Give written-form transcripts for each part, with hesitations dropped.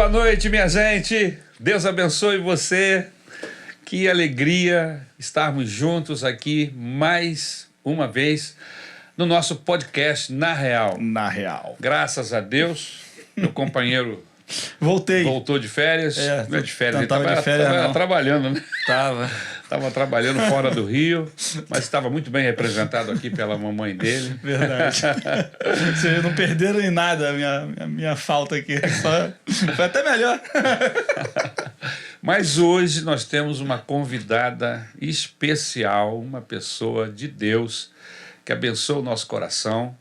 Boa noite, minha gente. Deus abençoe você. Que alegria estarmos juntos aqui mais uma vez no nosso podcast Na Real. Na Real. Graças a Deus, meu companheiro voltou de férias. Não é de férias, não ele tava de férias, estava não. Trabalhando, né? Estava trabalhando fora do Rio, mas estava muito bem representado aqui pela mamãe dele. Verdade. Vocês não perderam em nada a minha falta aqui. Foi até melhor. Mas hoje nós temos uma convidada especial, uma pessoa de Deus que abençoa o nosso coração.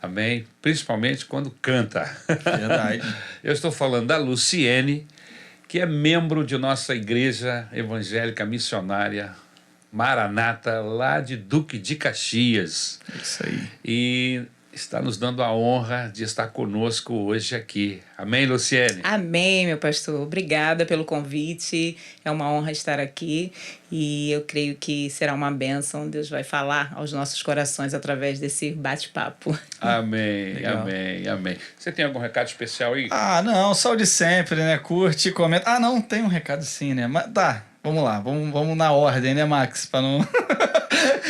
Amém? Principalmente quando canta. Verdade. Eu estou falando da Luciene, que é membro de nossa igreja evangélica missionária Maranata, lá de Duque de Caxias. Isso aí. E está nos dando a honra de estar conosco hoje aqui. Amém, Luciene? Amém, meu pastor. Obrigada pelo convite. É uma honra estar aqui e eu creio que será uma bênção. Deus vai falar aos nossos corações através desse bate-papo. Amém, Legal. amém, amém. Você tem algum recado especial aí? Ah, não, só o de sempre, né? Curte, comenta. Ah, não, tem um recado sim, né? Mas tá, vamos lá, vamos na ordem, né, Max? Pra não...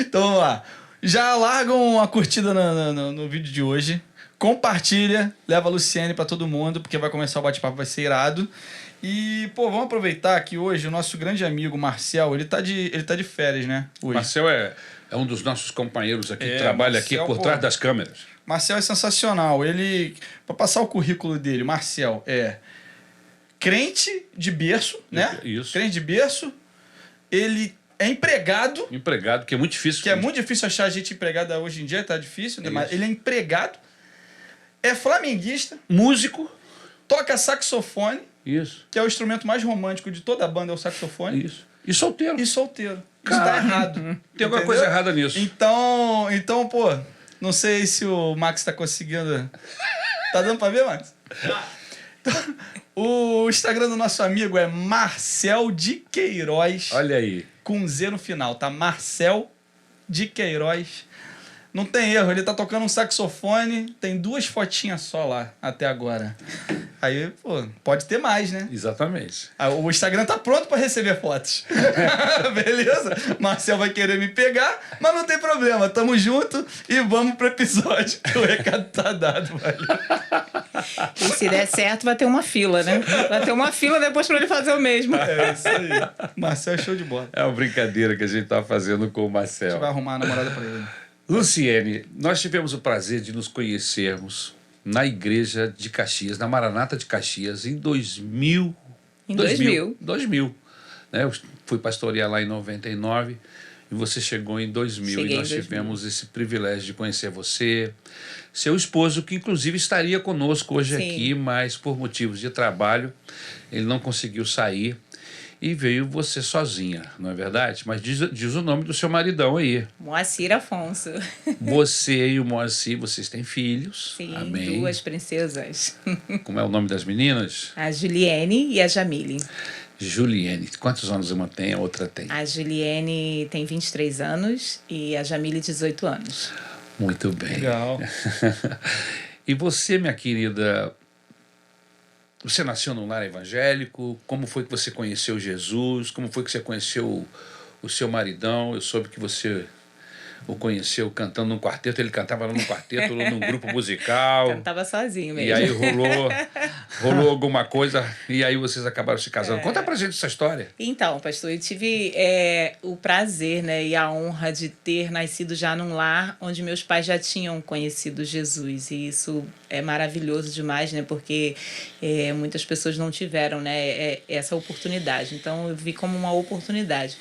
Então vamos lá. Já largam a curtida no vídeo de hoje. Compartilha, leva a Luciene pra todo mundo, porque vai começar o bate-papo, vai ser irado. E, pô, vamos aproveitar que hoje o nosso grande amigo Marcel, ele tá de férias, né? Hoje. Marcel é um dos nossos companheiros aqui, que É, trabalha Marcel, aqui por trás das câmeras. Marcel é sensacional. Ele, para passar o currículo dele, Marcel é crente de berço, né? Isso. Crente de berço. Ele é empregado, Empregado, que é muito difícil. que é muito difícil achar gente empregada hoje em dia, tá difícil, né? Mas Isso. ele é empregado, é flamenguista, músico. toca saxofone, Isso, que é o instrumento mais romântico de toda a banda, é o saxofone, isso. E solteiro. e solteiro. Isso tá errado. Tem alguma coisa errada nisso. Então, pô, não sei se o Max tá conseguindo. Tá dando pra ver, Max? Então, o Instagram do nosso amigo é Marcel de Queiroz, Olha aí. com Z no final, tá? Marcel de Queiroz. Não tem erro, ele tá tocando um saxofone, tem 2 fotinhas só lá, até agora. Aí, pô, pode ter mais, né? Exatamente. Ah, o Instagram tá pronto pra receber fotos. Beleza? Marcel vai querer me pegar, mas não tem problema. Tamo junto e vamos pro episódio, que o recado tá dado, velho. E se der certo, vai ter uma fila, né? Vai ter uma fila depois para ele fazer o mesmo. É isso aí. Marcel é show de bola. É uma brincadeira que a gente tá fazendo com o A Marcel. gente vai arrumar a namorada pra ele. Luciene, nós tivemos o prazer de nos conhecermos na igreja de Caxias, na Maranata de Caxias, em 2000. Em 2000. 2000. Né? Eu fui pastorear lá em 99 e você chegou em 2000. Cheguei E nós em 2000. tivemos esse privilégio de conhecer você, seu esposo, que inclusive estaria conosco hoje Sim. aqui, mas por motivos de trabalho ele não conseguiu sair. E veio você sozinha, não é verdade? Mas diz o nome do seu maridão aí. Moacir Afonso. Você e o Moacir, vocês têm filhos. Sim, Amém. 2 princesas. Como é o nome das meninas? A Juliene e a Jamile. Juliene. Quantos anos uma tem, a outra tem? A Juliene tem 23 anos e a Jamile 18 anos. Muito bem. Legal. E você, minha querida, você nasceu num lar evangélico? Como foi que você conheceu Jesus? Como foi que você conheceu o seu maridão? Eu soube que você o conheceu cantando num quarteto. Ele cantava num quarteto, num grupo musical. Cantava sozinho mesmo. E aí rolou alguma coisa e aí vocês acabaram se casando. Conta pra gente essa história. Então, pastor, eu tive o prazer, né, e a honra de ter nascido já num lar onde meus pais já tinham conhecido Jesus. E isso é maravilhoso demais, né, porque muitas pessoas não tiveram, né, essa oportunidade. Então, eu vi como uma oportunidade.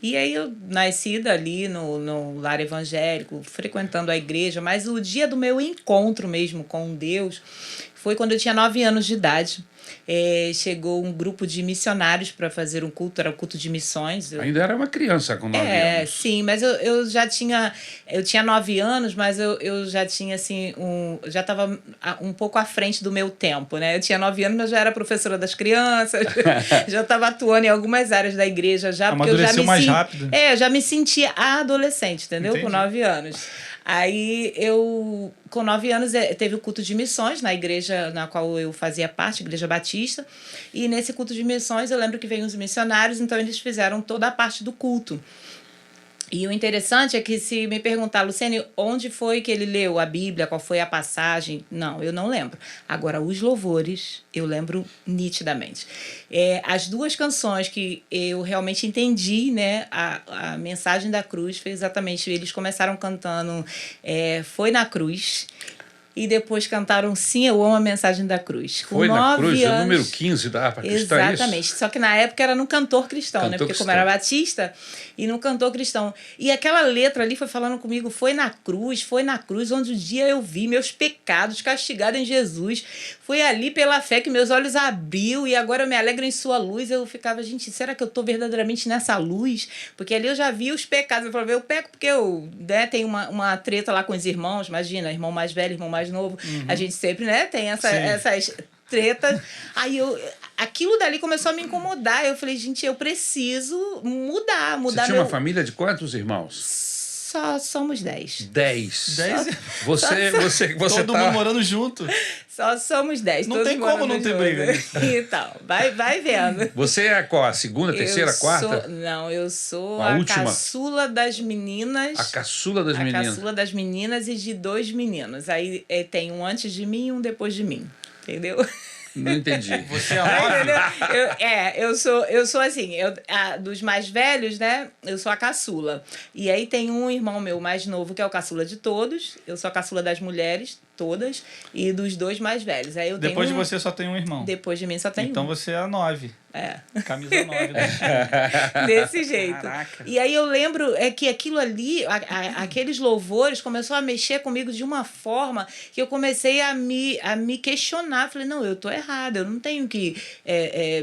E aí eu nasci ali no lar evangélico, frequentando a igreja, mas o dia do meu encontro mesmo com Deus foi quando eu tinha 9 anos de idade. Chegou um grupo de missionários para fazer um culto, era o culto de missões. Ainda era uma criança com 9 anos. Sim, mas eu já tinha... Eu tinha 9 anos, mas eu já tinha, assim, já estava um pouco à frente do meu tempo, né? Eu tinha 9 anos, mas já era professora das crianças, já estava atuando em algumas áreas da igreja já, porque eu já me mais rápido. eu já me sentia adolescente, entendeu? Entendi. Com 9 anos. Aí com 9 anos teve o culto de missões na igreja na qual eu fazia parte, Igreja Batista batista, e nesse culto de missões eu lembro que veio os missionários, então eles fizeram toda a parte do culto. E o interessante é que se me perguntar, Luciane, onde foi que ele leu a Bíblia, qual foi a passagem? Não, eu não lembro. Agora, os louvores, eu lembro nitidamente. As duas canções que eu realmente entendi, né, a mensagem da cruz foi exatamente, eles começaram cantando Foi na Cruz, e depois cantaram Sim, Eu Amo a Mensagem da Cruz. Foi na Cruz, anos, é o número 15 da harpa cristã, exatamente. Só que na época era no cantor cristão, né? Porque como era batista, e no cantor cristão. E aquela letra ali foi falando comigo, foi na cruz, onde o dia eu vi meus pecados castigados em Jesus. Foi ali pela fé que meus olhos abriu e agora eu me alegro em sua luz. Eu ficava, gente, será que eu estou verdadeiramente nessa luz? Porque ali eu já vi os pecados. Eu falei, eu peco porque eu tenho uma treta lá com os irmãos, imagina, irmão mais velho, irmão mais novo. A gente sempre, né, tem essas tretas. Aí aquilo dali começou a me incomodar. Eu falei, gente, eu preciso mudar. Você tinha uma família de quantos irmãos? Só somos 10. 10. 10? Você Todo mundo morando junto. Só somos 10. Não tem como não ter briga. Então, vai vendo. Você é qual? A segunda, terceira, quarta? Não, eu sou a última? caçula das meninas. A caçula das meninas. A caçula das meninas e de 2 meninos. Aí tem um antes de mim e um depois de mim. Entendeu? Não entendi. Você é a 9? Eu sou assim, dos mais velhos, né? Eu sou a caçula. E aí tem um irmão meu mais novo, que é o caçula de todos. Eu sou a caçula das mulheres, todas. E dos 2 mais velhos. Aí Depois de você só tem um irmão. Depois de mim só tem então um. Você é a 9. Camisa 9. Desse jeito. Caraca. E aí eu lembro que aquilo ali, aqueles louvores, começou a mexer comigo de uma forma que eu comecei a me questionar. Falei, não, eu tô errada, eu não tenho que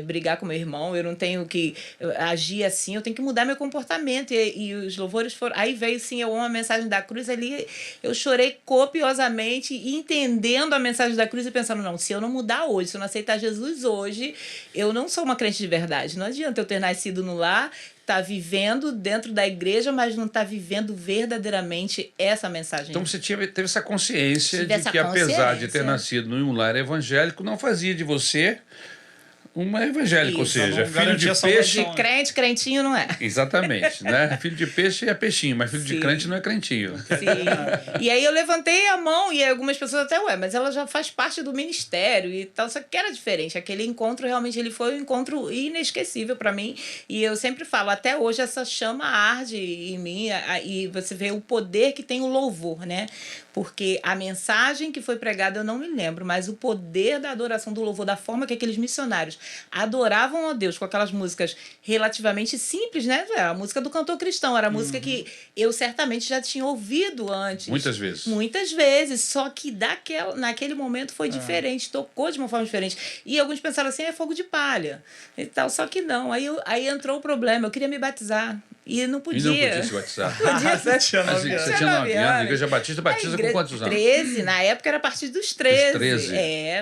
brigar com meu irmão, eu não tenho que agir assim, eu tenho que mudar meu comportamento. E os louvores foram... Aí veio, sim, eu amo a mensagem da cruz. Ali eu chorei copiosamente, entendendo a mensagem da cruz e pensando, não, se eu não mudar hoje, se eu não aceitar Jesus hoje, eu não sou uma crente de verdade. Não adianta eu ter nascido no lar, tá vivendo dentro da igreja, mas não tá vivendo verdadeiramente essa mensagem. Então você teve essa consciência de que, apesar de ter nascido em um lar evangélico, não fazia de você uma evangélica, ou seja, filho de peixe... De crente, crentinho não é. Exatamente, né? Filho de peixe é peixinho, mas filho de crente não é crentinho. Sim. E aí eu levantei a mão e algumas pessoas até, mas ela já faz parte do ministério e tal, só que era diferente. Aquele encontro, realmente, ele foi um encontro inesquecível para mim. E eu sempre falo, até hoje essa chama arde em mim e você vê o poder que tem o louvor, né? Porque a mensagem que foi pregada eu não me lembro, mas o poder da adoração do louvor, da forma que aqueles missionários adoravam a Deus com aquelas músicas relativamente simples, né? Era a música do cantor cristão, era a música que eu certamente já tinha ouvido antes. Muitas vezes. Muitas vezes, só que naquele momento foi diferente, tocou de uma forma diferente. E alguns pensaram assim, é fogo de palha e tal, só que não. Aí entrou o problema, eu queria me batizar. E não podia. E não podia se batizar. Você tinha 9 anos. Você tinha 9 anos. A Igreja Batista com quantos anos? 13. Na época era a partir dos 13. Dos 13.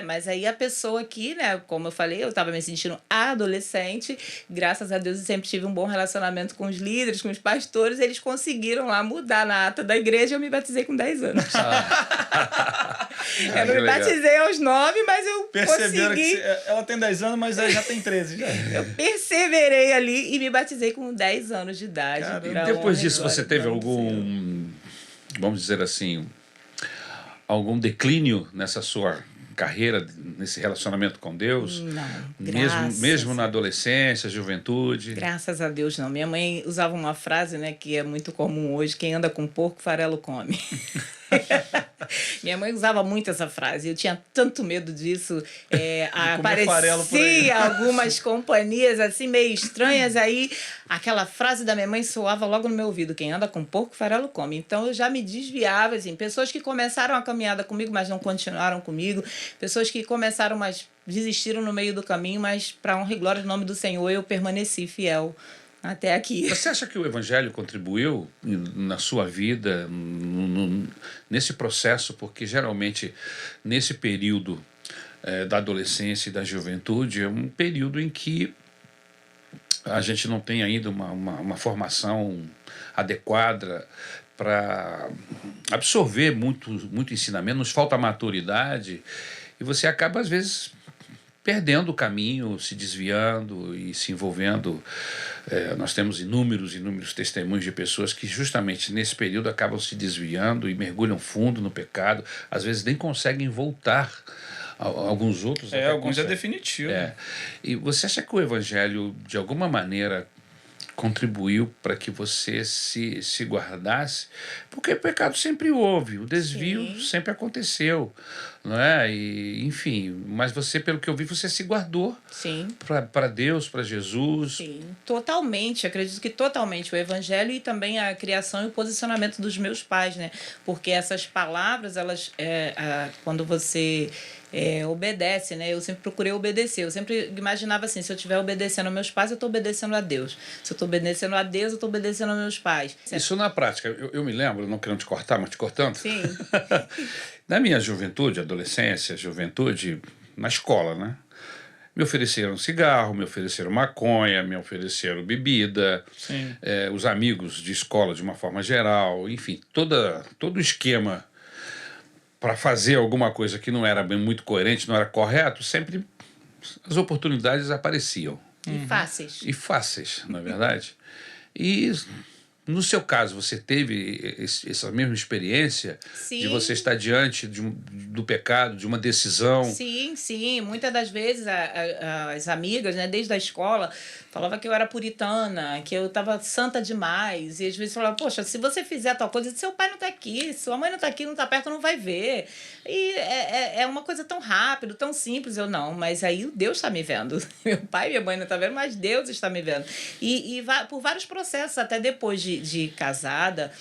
Mas aí a pessoa aqui, né? Como eu falei, eu estava me sentindo adolescente. Graças a Deus eu sempre tive um bom relacionamento com os líderes, com os pastores. Eles conseguiram lá mudar na ata da igreja e eu me batizei com 10 anos. Eu não me batizei aos 9, mas eu Perceberam consegui... que ela tem 10 anos, mas já tem 13. Já. Eu perseverei ali e me batizei com 10 anos de idade. E depois disso você teve algum, vamos dizer assim, algum declínio nessa sua carreira, nesse relacionamento com Deus? Não, mesmo na adolescência, juventude? Graças a Deus não. Minha mãe usava uma frase, né, que é muito comum hoje, quem anda com porco, farelo come. Minha mãe usava muito essa frase. Eu tinha tanto medo disso. Aparecia algumas companhias assim meio estranhas. Aí aquela frase da minha mãe soava logo no meu ouvido: quem anda com porco, farelo come. Então eu já me desviava. Assim, pessoas que começaram a caminhada comigo, mas não continuaram comigo. Pessoas que começaram, mas desistiram no meio do caminho. Mas, para honra e glória do nome do Senhor, eu permaneci fiel até aqui. Você acha que o Evangelho contribuiu na sua vida, nesse processo? Porque, geralmente, nesse período da adolescência e da juventude, é um período em que a gente não tem ainda uma formação adequada para absorver muito ensinamento, nos falta maturidade, e você acaba, às vezes, perdendo o caminho, se desviando e se envolvendo. Nós temos inúmeros testemunhos de pessoas que justamente nesse período acabam se desviando e mergulham fundo no pecado, às vezes nem conseguem voltar. Alguns outros até alguns conseguem. é definitivo. E você acha que o evangelho, de alguma maneira, contribuiu para que você se guardasse? Porque o pecado sempre houve, o desvio sempre aconteceu, não é? E, enfim, mas você, pelo que eu vi, você se guardou para Deus, para Jesus. Sim, totalmente, acredito que totalmente o evangelho e também a criação e o posicionamento dos meus pais, né? Porque essas palavras, elas, quando você obedece, né? Eu sempre procurei obedecer. Eu sempre imaginava assim, se eu estiver obedecendo aos meus pais, eu estou obedecendo a Deus. Se eu estou obedecendo a Deus, eu estou obedecendo aos meus pais. Isso na prática, eu me lembro, não querendo te cortar, mas te cortando. Sim. Na minha juventude, adolescência, juventude, na escola, né? Me ofereceram cigarro, me ofereceram maconha, me ofereceram bebida, os amigos de escola de uma forma geral, enfim, todo o esquema para fazer alguma coisa que não era bem muito coerente, não era correto, sempre as oportunidades apareciam. E fáceis. E fáceis, não é verdade? E no seu caso, você teve essa mesma experiência de você estar diante do pecado, de uma decisão? Sim. Muitas das vezes as amigas, né, desde a escola, falavam que eu era puritana, que eu estava santa demais. E às vezes falavam, poxa, se você fizer tal coisa, seu pai não está aqui, sua mãe não está aqui, não está perto, não vai ver. E é uma coisa tão rápida, tão simples. Eu não, mas aí Deus está me vendo. Meu pai e minha mãe não estão vendo, mas Deus está me vendo. E por vários processos, até depois de casada,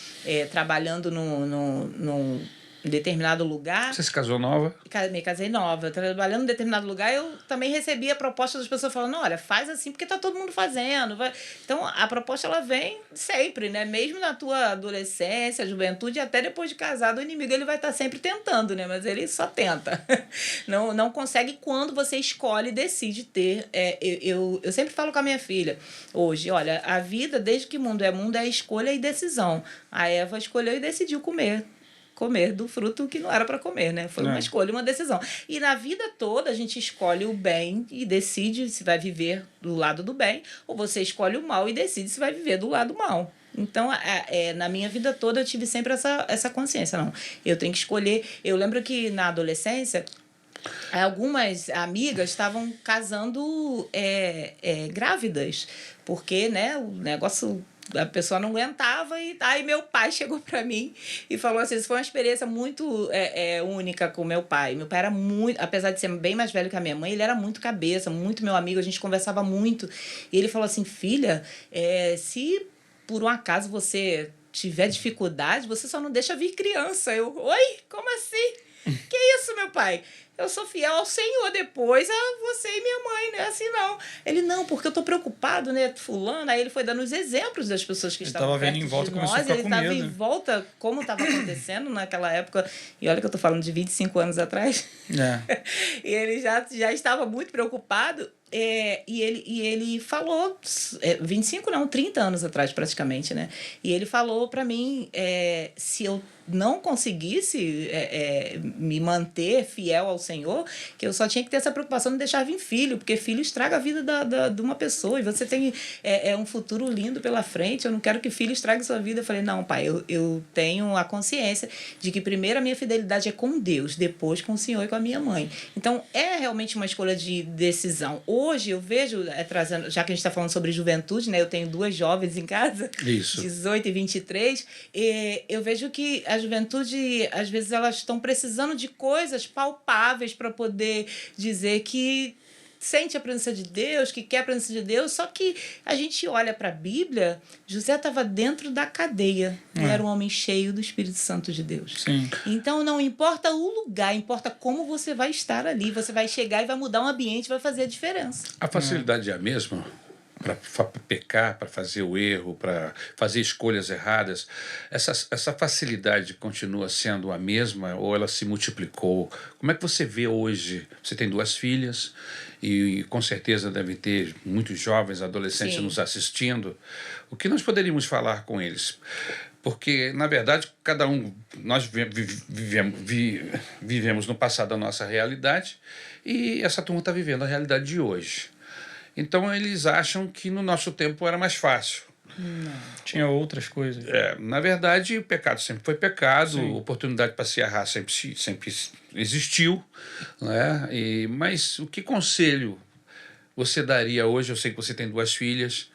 trabalhando num determinado lugar. Você se casou nova? Me casei nova. Trabalhando em determinado lugar, eu também recebia a proposta das pessoas falando, olha, faz assim porque tá todo mundo fazendo. Então, a proposta, ela vem sempre, né? Mesmo na tua adolescência, juventude, até depois de casado, o inimigo ele vai estar sempre tentando, né? Mas ele só tenta. Não consegue quando você escolhe e decide ter. Eu sempre falo com a minha filha, hoje, olha, a vida, desde que mundo é escolha e decisão. A Eva escolheu e decidiu comer do fruto que não era para comer, né? Foi uma escolha, uma decisão. E na vida toda a gente escolhe o bem e decide se vai viver do lado do bem, ou você escolhe o mal e decide se vai viver do lado mal. Então, na minha vida toda eu tive sempre essa consciência. Não, eu tenho que escolher. Eu lembro que na adolescência, algumas amigas estavam casando grávidas, porque, né, o negócio... A pessoa não aguentava e aí meu pai chegou para mim e falou assim, isso foi uma experiência muito única com meu pai. Meu pai era muito, apesar de ser bem mais velho que a minha mãe, ele era muito cabeça, muito meu amigo, a gente conversava muito. E ele falou assim, filha, se por um acaso você tiver dificuldade, você só não deixa vir criança. Eu, oi? Como assim? Que isso, meu pai? Eu sou fiel ao Senhor, depois a você e minha mãe, não é assim não. Ele, não, porque eu tô preocupado, né, fulano. Aí ele foi dando os exemplos das pessoas que estavam perto em volta, de nós. Ele estava em volta, como estava acontecendo naquela época. E olha que eu tô falando de 25 anos atrás. E ele já estava muito preocupado. E ele falou, 25 não, 30 anos atrás praticamente, né? E ele falou para mim, se eu não conseguisse me manter fiel ao Senhor, que eu só tinha que ter essa preocupação de deixar vir filho, porque filho estraga a vida de uma pessoa, e você tem um futuro lindo pela frente, eu não quero que filho estrague sua vida. Eu falei, não, pai, eu tenho a consciência de que primeiro a minha fidelidade é com Deus, depois com o Senhor e com a minha mãe. Então, é realmente uma escolha de decisão. Hoje eu vejo, trazendo, já que a gente está falando sobre juventude, né? Eu tenho 2 jovens em casa, Isso. 18 e 23, e eu vejo que a juventude, às vezes, elas estão precisando de coisas palpáveis para poder dizer que sente a presença de Deus, que quer a presença de Deus, só que a gente olha para a Bíblia, José estava dentro da cadeia e era um homem cheio do Espírito Santo de Deus. Sim. Então, não importa o lugar, importa como você vai estar ali, você vai chegar e vai mudar o ambiente, vai fazer a diferença. A facilidade é a mesma para pecar, para fazer o erro, para fazer escolhas erradas. Essa facilidade continua sendo a mesma ou ela se multiplicou? Como é que você vê hoje? Você tem 2 filhas e com certeza devem ter muitos jovens, adolescentes nos assistindo. O que nós poderíamos falar com eles? Porque, na verdade, cada um, nós vivemos no passado a nossa realidade e essa turma está vivendo a realidade de hoje. Então, eles acham que no nosso tempo era mais fácil. Tinha outras coisas. Na verdade, o pecado sempre foi pecado, Sim. oportunidade para se errar sempre existiu, né? Mas o que conselho você daria hoje? Eu sei que você tem 2 filhas,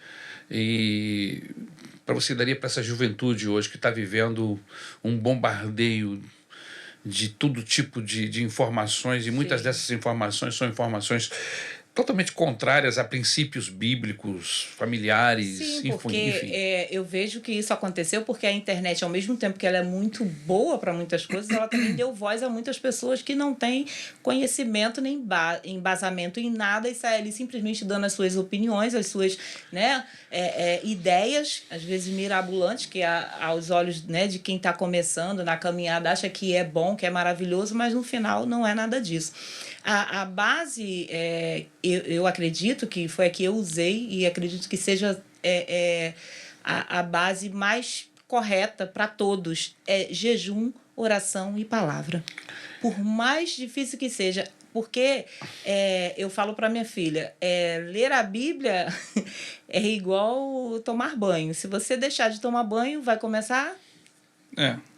e para você daria para essa juventude hoje que está vivendo um bombardeio de todo tipo de informações, e muitas Sim. dessas informações são informações totalmente contrárias a princípios bíblicos, familiares, Sim, porque eu vejo que isso aconteceu porque a internet, ao mesmo tempo que ela é muito boa para muitas coisas, ela também deu voz a muitas pessoas que não têm conhecimento nem embasamento em nada e saem ali simplesmente dando as suas opiniões, as suas, né, ideias, às vezes mirabolantes, que aos olhos, né, de quem está começando na caminhada acha que é bom, que é maravilhoso, mas no final não é nada disso. A base, eu acredito que foi a que eu usei e acredito que seja a base mais correta para todos. É jejum, oração e palavra. Por mais difícil que seja, porque eu falo para minha filha, ler a Bíblia é igual tomar banho. Se você deixar de tomar banho, vai começar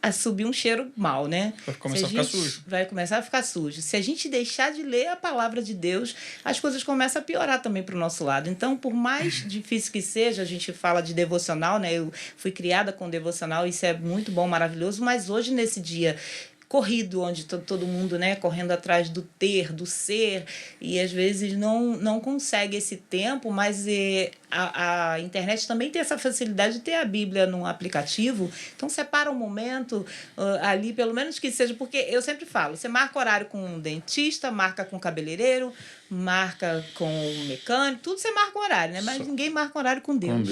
a subir um cheiro mal, né? Vai começar a ficar sujo. Vai começar a ficar sujo. Se a gente deixar de ler a palavra de Deus, as coisas começam a piorar também para o nosso lado. Então, por mais difícil que seja, a gente fala de devocional, né? Eu fui criada com devocional, isso é muito bom, maravilhoso, mas hoje, nesse dia corrido, onde todo mundo, né, correndo atrás do ter, do ser, e às vezes não consegue esse tempo, mas a internet também tem essa facilidade de ter a Bíblia num aplicativo, então separa um momento ali, pelo menos que seja, porque eu sempre falo, você marca horário com um dentista, marca com um cabeleireiro, marca com um mecânico, tudo você marca um horário, né? Mas ninguém marca um horário com Deus.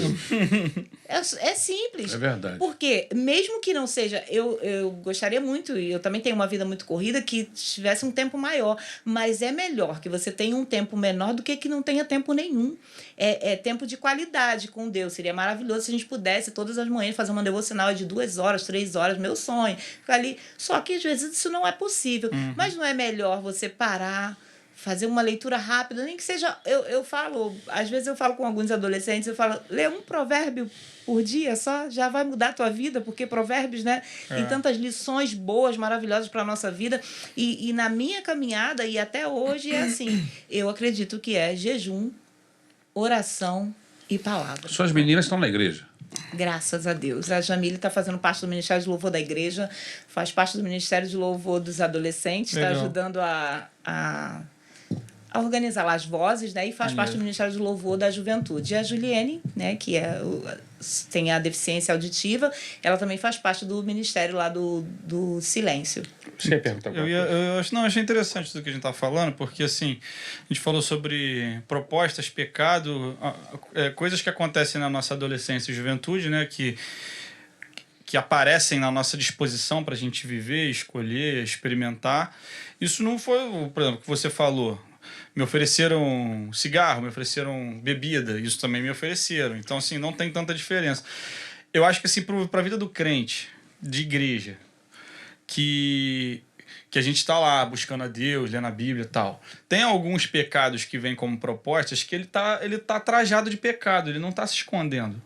É simples. É verdade. Porque, mesmo que não seja... Eu gostaria muito, e eu também tenho uma vida muito corrida, que tivesse um tempo maior. Mas é melhor que você tenha um tempo menor do que não tenha tempo nenhum. É tempo de qualidade com Deus. Seria maravilhoso se a gente pudesse, todas as manhãs, fazer uma devocional de 2 horas, 3 horas, meu sonho. Ficar ali. Só que, às vezes, isso não é possível. Mas não é melhor você parar, fazer uma leitura rápida, nem que seja... Eu falo, às vezes eu falo com alguns adolescentes, eu falo, lê um provérbio por dia só, já vai mudar a tua vida, porque provérbios, né, tem tantas lições boas, maravilhosas para a nossa vida. E na minha caminhada, e até hoje, é assim, eu acredito que é jejum, oração e palavra. Suas meninas estão na igreja? Graças a Deus. A Jamile está fazendo parte do Ministério de Louvor da igreja, faz parte do Ministério de Louvor dos adolescentes, está ajudando a organizar lá as vozes, né? E faz parte do Ministério de Louvor da Juventude. E a Juliene, né, que tem a deficiência auditiva, ela também faz parte do Ministério lá do Silêncio. Você ia perguntar alguma coisa? Eu achei interessante tudo que a gente está falando, porque assim, a gente falou sobre propostas, pecado, coisas que acontecem na nossa adolescência e juventude, né? Que aparecem na nossa disposição para a gente viver, escolher, experimentar. Isso não foi, por exemplo, o que você falou. Me ofereceram cigarro, me ofereceram bebida, isso também me ofereceram. Então, assim, não tem tanta diferença. Eu acho que, assim, para a vida do crente, de igreja, que a gente está lá buscando a Deus, lendo a Bíblia e tal, tem alguns pecados que vêm como propostas que ele tá trajado de pecado, ele não está se escondendo.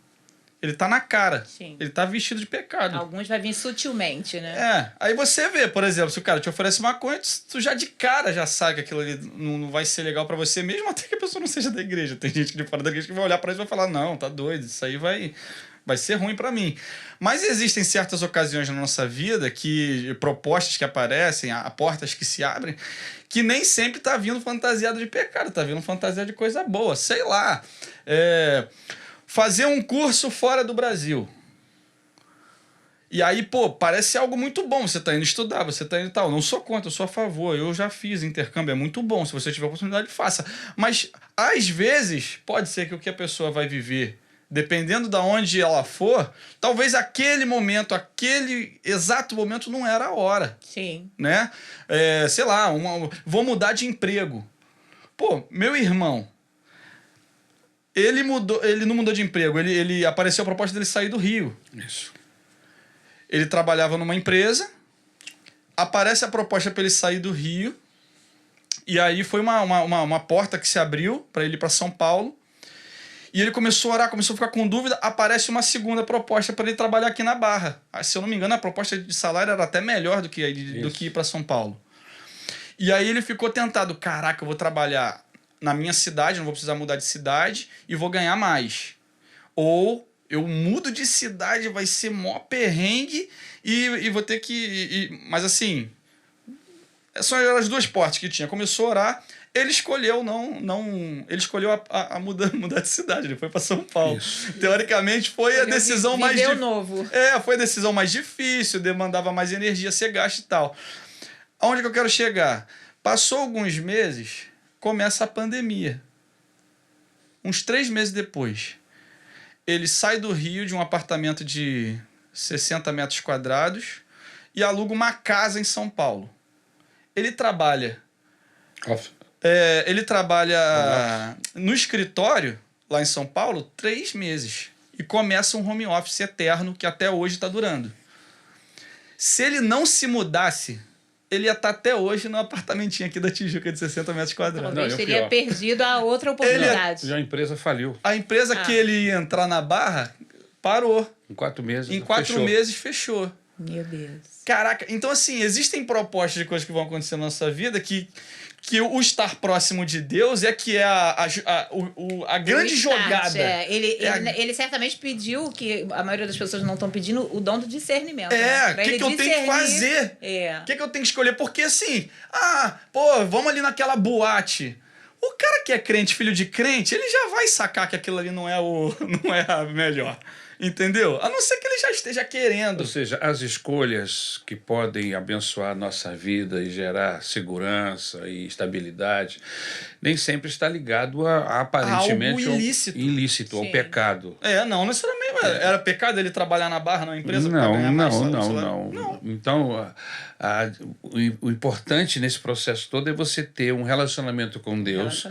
Ele tá na cara. Sim. Ele tá vestido de pecado. Alguns vai vir sutilmente, né? Aí você vê, por exemplo, se o cara te oferece maconha, tu já de cara já sabe que aquilo ali não vai ser legal pra você, mesmo até que a pessoa não seja da igreja. Tem gente de fora da igreja que vai olhar pra isso e vai falar, não, tá doido, isso aí vai ser ruim pra mim. Mas existem certas ocasiões na nossa vida, propostas que aparecem, portas que se abrem, que nem sempre tá vindo fantasiado de pecado, tá vindo fantasiado de coisa boa. Sei lá, fazer um curso fora do Brasil. E aí, parece algo muito bom. Você tá indo estudar, você tá indo tal. Não sou contra, eu sou a favor. Eu já fiz intercâmbio, é muito bom. Se você tiver oportunidade, faça. Mas, às vezes, pode ser que o que a pessoa vai viver, dependendo de onde ela for, talvez aquele momento, aquele exato momento não era a hora. Sim. Né? Sei lá, vou mudar de emprego. Meu irmão, ele não mudou de emprego, ele apareceu a proposta dele sair do Rio. Isso. Ele trabalhava numa empresa, aparece a proposta para ele sair do Rio, e aí foi uma porta que se abriu para ele ir para São Paulo, e ele começou a orar, começou a ficar com dúvida, aparece uma segunda proposta para ele trabalhar aqui na Barra. Se eu não me engano, a proposta de salário era até melhor do que ir para São Paulo. E aí ele ficou tentado, caraca, eu vou trabalhar na minha cidade, não vou precisar mudar de cidade, e vou ganhar mais. Ou eu mudo de cidade, vai ser mó perrengue, e vou ter que... mas assim, são as duas portas que tinha. Começou a orar, ele escolheu ele escolheu mudar de cidade, ele foi para São Paulo. Isso. Teoricamente foi a decisão mais novo. foi a decisão mais difícil, demandava mais energia ser gasta e tal. Aonde que eu quero chegar? Passou alguns meses, começa a pandemia. Uns 3 meses depois, ele sai do Rio de um apartamento de 60 metros quadrados e aluga uma casa em São Paulo. Ele trabalha no escritório, lá em São Paulo, 3 meses. E começa um home office eterno que até hoje está durando. Se ele não se mudasse, ele ia estar até hoje no apartamentinho aqui da Tijuca de 60 metros quadrados. Talvez teria perdido a outra oportunidade. Já a empresa faliu. A empresa que ele ia entrar na Barra parou. Em 4 meses. Em 4 meses fechou. Meu Deus. Caraca, então assim, existem propostas de coisas que vão acontecer na nossa vida que o estar próximo de Deus é que é a grande jogada. Ele certamente pediu, que a maioria das pessoas não estão pedindo, o dom do discernimento. O que eu tenho que fazer? O que eu tenho que escolher? Porque assim, vamos ali naquela boate. O cara que é crente, filho de crente, ele já vai sacar que aquilo ali não é a melhor. Entendeu? A não ser que ele já esteja querendo. Ou seja, as escolhas que podem abençoar a nossa vida e gerar segurança e estabilidade, nem sempre está ligado a aparentemente algo ilícito. ao pecado. Não necessariamente. Era pecado ele trabalhar na Barra, na empresa? Não. Então, o importante nesse processo todo é você ter um relacionamento com Deus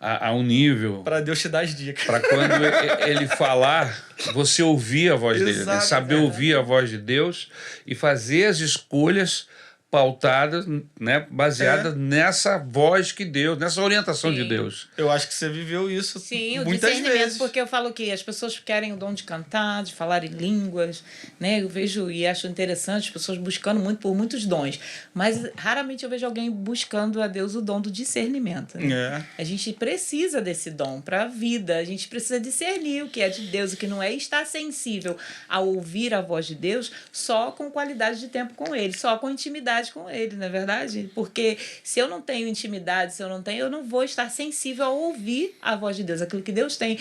a um nível... Para Deus te dar as dicas. Para quando ele falar, você ouvir a voz dele, saber ouvir a voz de Deus e fazer as escolhas pautadas, né, baseadas nessa voz que Deus, nessa orientação de Deus. Eu acho que você viveu isso muitas vezes. Porque eu falo que as pessoas querem o dom de cantar, de falar em línguas, né? Eu vejo e acho interessante as pessoas buscando muito por muitos dons, mas raramente eu vejo alguém buscando a Deus o dom do discernimento. Né? A gente precisa desse dom para a vida, a gente precisa discernir o que é de Deus, o que não é, e estar sensível a ouvir a voz de Deus só com qualidade de tempo com Ele, só com intimidade com ele, não é verdade? Porque se eu não tenho intimidade, eu não vou estar sensível a ouvir a voz de Deus, aquilo que Deus tem.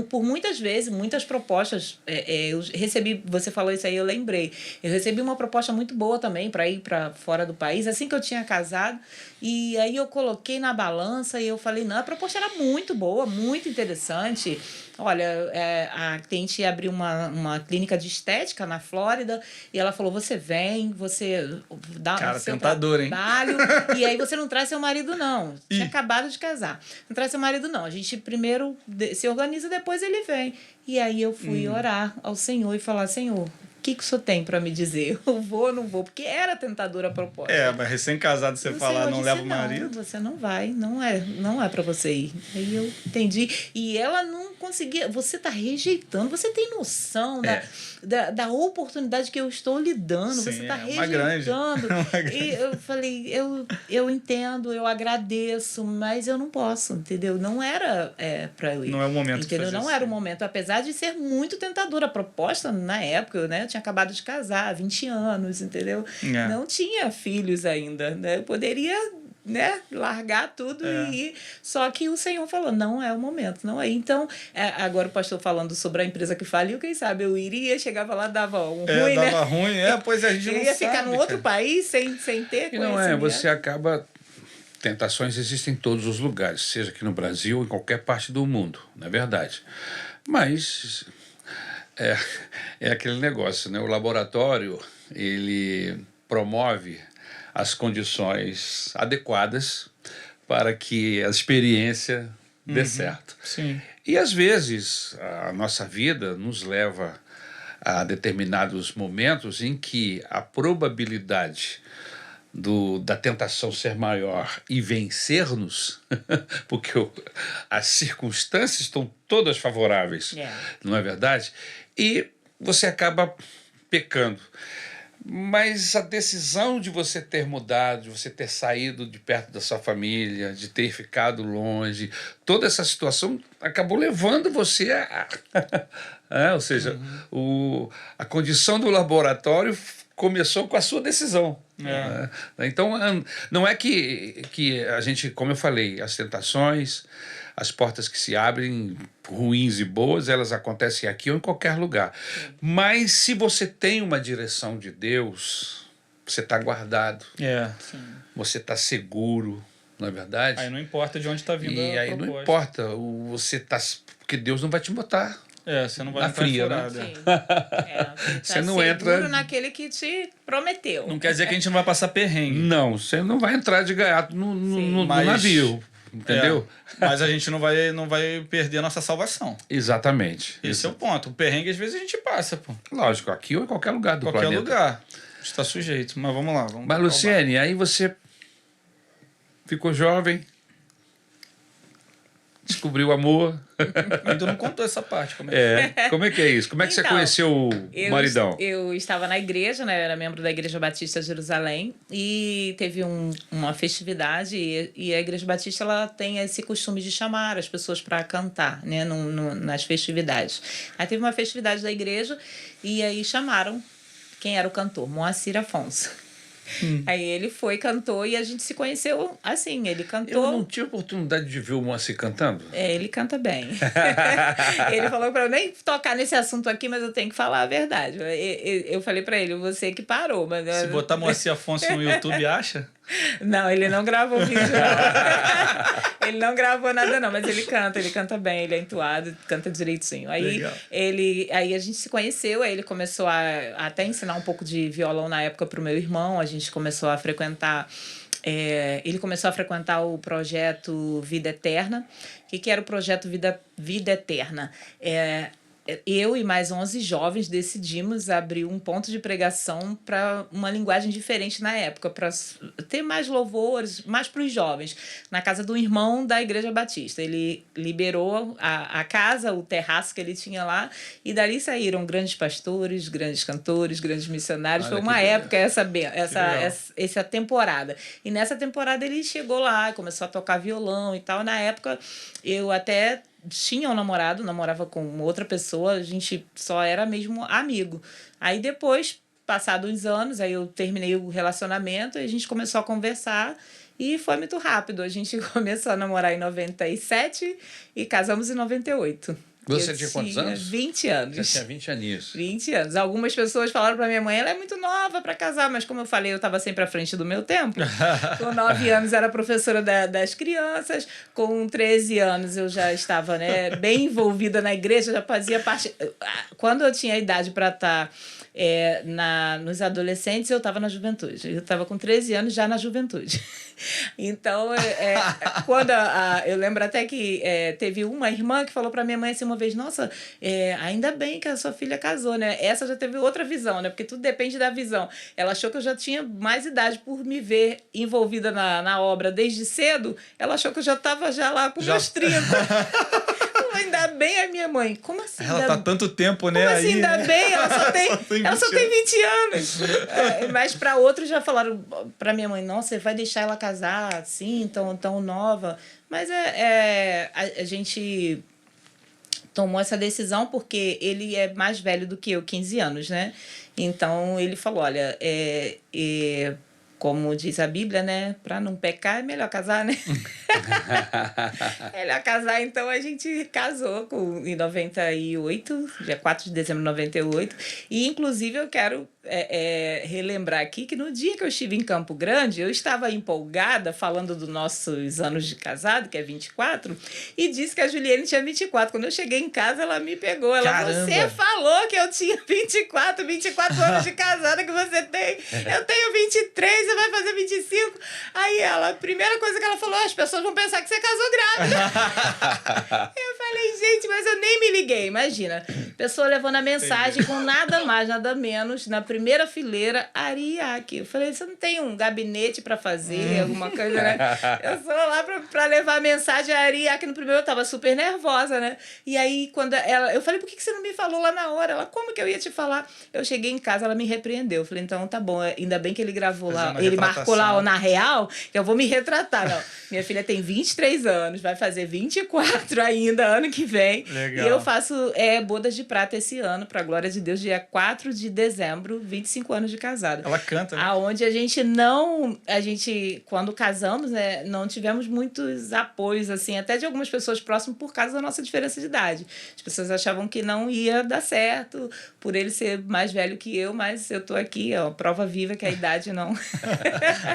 Por muitas vezes, muitas propostas, eu recebi, você falou isso aí, eu lembrei. Eu recebi uma proposta muito boa também para ir para fora do país, assim que eu tinha casado, e aí eu coloquei na balança e eu falei, não, a proposta era muito boa, muito interessante. Olha, a cliente abriu uma clínica de estética na Flórida e ela falou, você vem, você dá Cara, seu tentador, trabalho, e aí você não traz seu marido, não. Tinha acabado de casar. Não traz seu marido, não. A gente primeiro se organiza, depois ele vem. E aí eu fui orar ao Senhor e falar, Senhor, o que o senhor tem para me dizer? Eu vou ou não vou? Porque era tentadora a proposta. Mas recém-casado você falar, não leva o marido? Você não vai, não é para você ir. Aí eu entendi. E ela não conseguia. Você está rejeitando, você tem noção da oportunidade que eu estou lhe dando. Sim, você está rejeitando. E eu falei, eu entendo, eu agradeço, mas eu não posso, entendeu? Não era para eu ir. Não é o momento. Entendeu? Não era o momento. Apesar de ser muito tentadora a proposta na época, né? Eu tinha acabado de casar, 20 anos, entendeu? Não tinha filhos ainda, né? Eu poderia, né, largar tudo e ir. Só que o Senhor falou, não é o momento, não é. Então, agora o pastor falando sobre a empresa que faliu, quem sabe eu iria, chegava lá, dava ruim, né? Dava ruim, pois a gente não sabe. Ia ficar num outro país sem ter conhecimento. E não você acaba... Tentações existem em todos os lugares, seja aqui no Brasil ou em qualquer parte do mundo, não é verdade? Mas... É aquele negócio, né? O laboratório, ele promove as condições adequadas para que a experiência dê certo. Sim. E, às vezes, a nossa vida nos leva há determinados momentos em que a probabilidade da tentação ser maior e vencer-nos, porque as circunstâncias estão todas favoráveis, não é verdade? E você acaba pecando. Mas a decisão de você ter mudado, de você ter saído de perto da sua família, de ter ficado longe, toda essa situação acabou levando você ou seja, a condição do laboratório começou com a sua decisão. Então, não é que a gente, como eu falei, as tentações, as portas que se abrem, ruins e boas, elas acontecem aqui ou em qualquer lugar. Mas se você tem uma direção de Deus, você está guardado. Você está seguro, não é verdade? Aí não importa de onde está vindo e a aí proposta. não importa, você tá, porque Deus não vai te botar. Você não vai na fria, né? Você não seguro entra naquele que te prometeu. Não quer dizer que a gente não vai passar perrengue. Não, você não vai entrar de gaiato no navio, entendeu? Mas a gente não vai perder a nossa salvação. Exatamente. Esse é o ponto. O perrengue às vezes a gente passa, pô. Lógico, aqui ou em qualquer lugar do planeta. Qualquer lugar. Está sujeito. Mas vamos lá. Mas, Luciene, aí você ficou jovem, descobriu o amor. Ainda não contou essa parte. Como é que é isso? Como é que você conheceu o maridão? Eu estava na igreja, né? Eu era membro da Igreja Batista de Jerusalém e teve uma festividade e a Igreja Batista ela tem esse costume de chamar as pessoas para cantar, né? Nas festividades. Aí teve uma festividade da igreja e aí chamaram quem era o cantor, Moacir Afonso. Aí ele cantou e a gente se conheceu assim, ele cantou... Eu não tive oportunidade de ver o Moacir cantando. Ele canta bem. Ele falou para eu nem tocar nesse assunto aqui, mas eu tenho que falar a verdade. Eu falei para ele, você que parou. Mas se botar Moacir Afonso no YouTube, acha? Não, ele não gravou vídeo, não. Ele não gravou nada, não, mas ele canta bem, ele é entoado, canta direitinho. Aí a gente se conheceu, aí ele começou a até ensinar um pouco de violão na época pro meu irmão, a gente começou a frequentar. Ele começou a frequentar o projeto Vida Eterna. O que era o projeto Vida Eterna? Eu e mais 11 jovens decidimos abrir um ponto de pregação para uma linguagem diferente na época, para ter mais louvores, mais para os jovens, na casa do irmão da Igreja Batista. Ele liberou a casa, o terraço que ele tinha lá, e dali saíram grandes pastores, grandes cantores, grandes missionários. Foi uma época essa temporada. E nessa temporada ele chegou lá, começou a tocar violão e tal. Na época eu até tinha um namorado, namorava com outra pessoa, a gente só era mesmo amigo. Aí depois, passados uns anos, aí eu terminei o relacionamento e a gente começou a conversar e foi muito rápido. A gente começou a namorar em 97 e casamos em 98. Você tinha quantos anos? 20 anos. Você tinha 20 aninhos. 20 anos. Algumas pessoas falaram pra minha mãe, ela é muito nova para casar, mas como eu falei, eu estava sempre à frente do meu tempo. Com 9 anos era professora das crianças, com 13 anos eu já estava bem envolvida na igreja, já fazia parte... Quando eu tinha idade para estar nos adolescentes, eu estava na juventude. Eu estava com 13 anos já na juventude. Então, quando eu lembro até que teve uma irmã que falou para minha mãe assim uma vez, nossa, ainda bem que a sua filha casou, né? Essa já teve outra visão, né? Porque tudo depende da visão. Ela achou que eu já tinha mais idade por me ver envolvida na obra desde cedo. Ela achou que eu já estava lá com meus 30. Ainda bem a minha mãe. Como assim? Ela tá tanto tempo, né? Como assim, ainda bem? Ela só tem 20 anos. Mas para outros já falaram para minha mãe, nossa, você vai deixar ela casar assim, tão nova. Mas a gente tomou essa decisão porque ele é mais velho do que eu, 15 anos, né? Então ele falou, olha, como diz a Bíblia, né? Para não pecar é melhor casar, né? Melhor casar, então a gente casou em 98, dia 4 de dezembro de 98. E, inclusive, eu quero relembrar aqui que no dia que eu estive em Campo Grande, eu estava empolgada falando dos nossos anos de casado, que é 24, e disse que a Juliene tinha 24. Quando eu cheguei em casa, ela me pegou. Ela falou, você falou que eu tinha 24 anos de casada que você tem. Eu tenho 23, você vai fazer 25. Aí a primeira coisa que ela falou, as pessoas vão pensar que você casou grávida. Eu falei, gente, mas eu nem me liguei, imagina. Pessoa levando a mensagem com nada mais, nada menos, na primeira fileira, Ariake. Eu falei, você não tem um gabinete para fazer, alguma coisa, né? Eu sou lá para levar a mensagem, a Ariake no primeiro, eu tava super nervosa, né? E aí, quando eu falei, por que você não me falou lá na hora? Ela, como que eu ia te falar? Eu cheguei em casa, ela me repreendeu. Eu falei, então tá bom, ainda bem que ele gravou lá, ele marcou lá na real, que eu vou me retratar. Não, minha filha tem 23 anos, vai fazer 24 ainda, ano que vem. Legal. E eu faço bodas de prata esse ano, pra glória de Deus, dia 4 de dezembro, 25 anos de casada. Ela canta, né? Aonde a gente, quando casamos, né, não tivemos muitos apoios, assim, até de algumas pessoas próximas por causa da nossa diferença de idade. As pessoas achavam que não ia dar certo, por ele ser mais velho que eu, mas eu tô aqui, ó, prova viva que a idade não...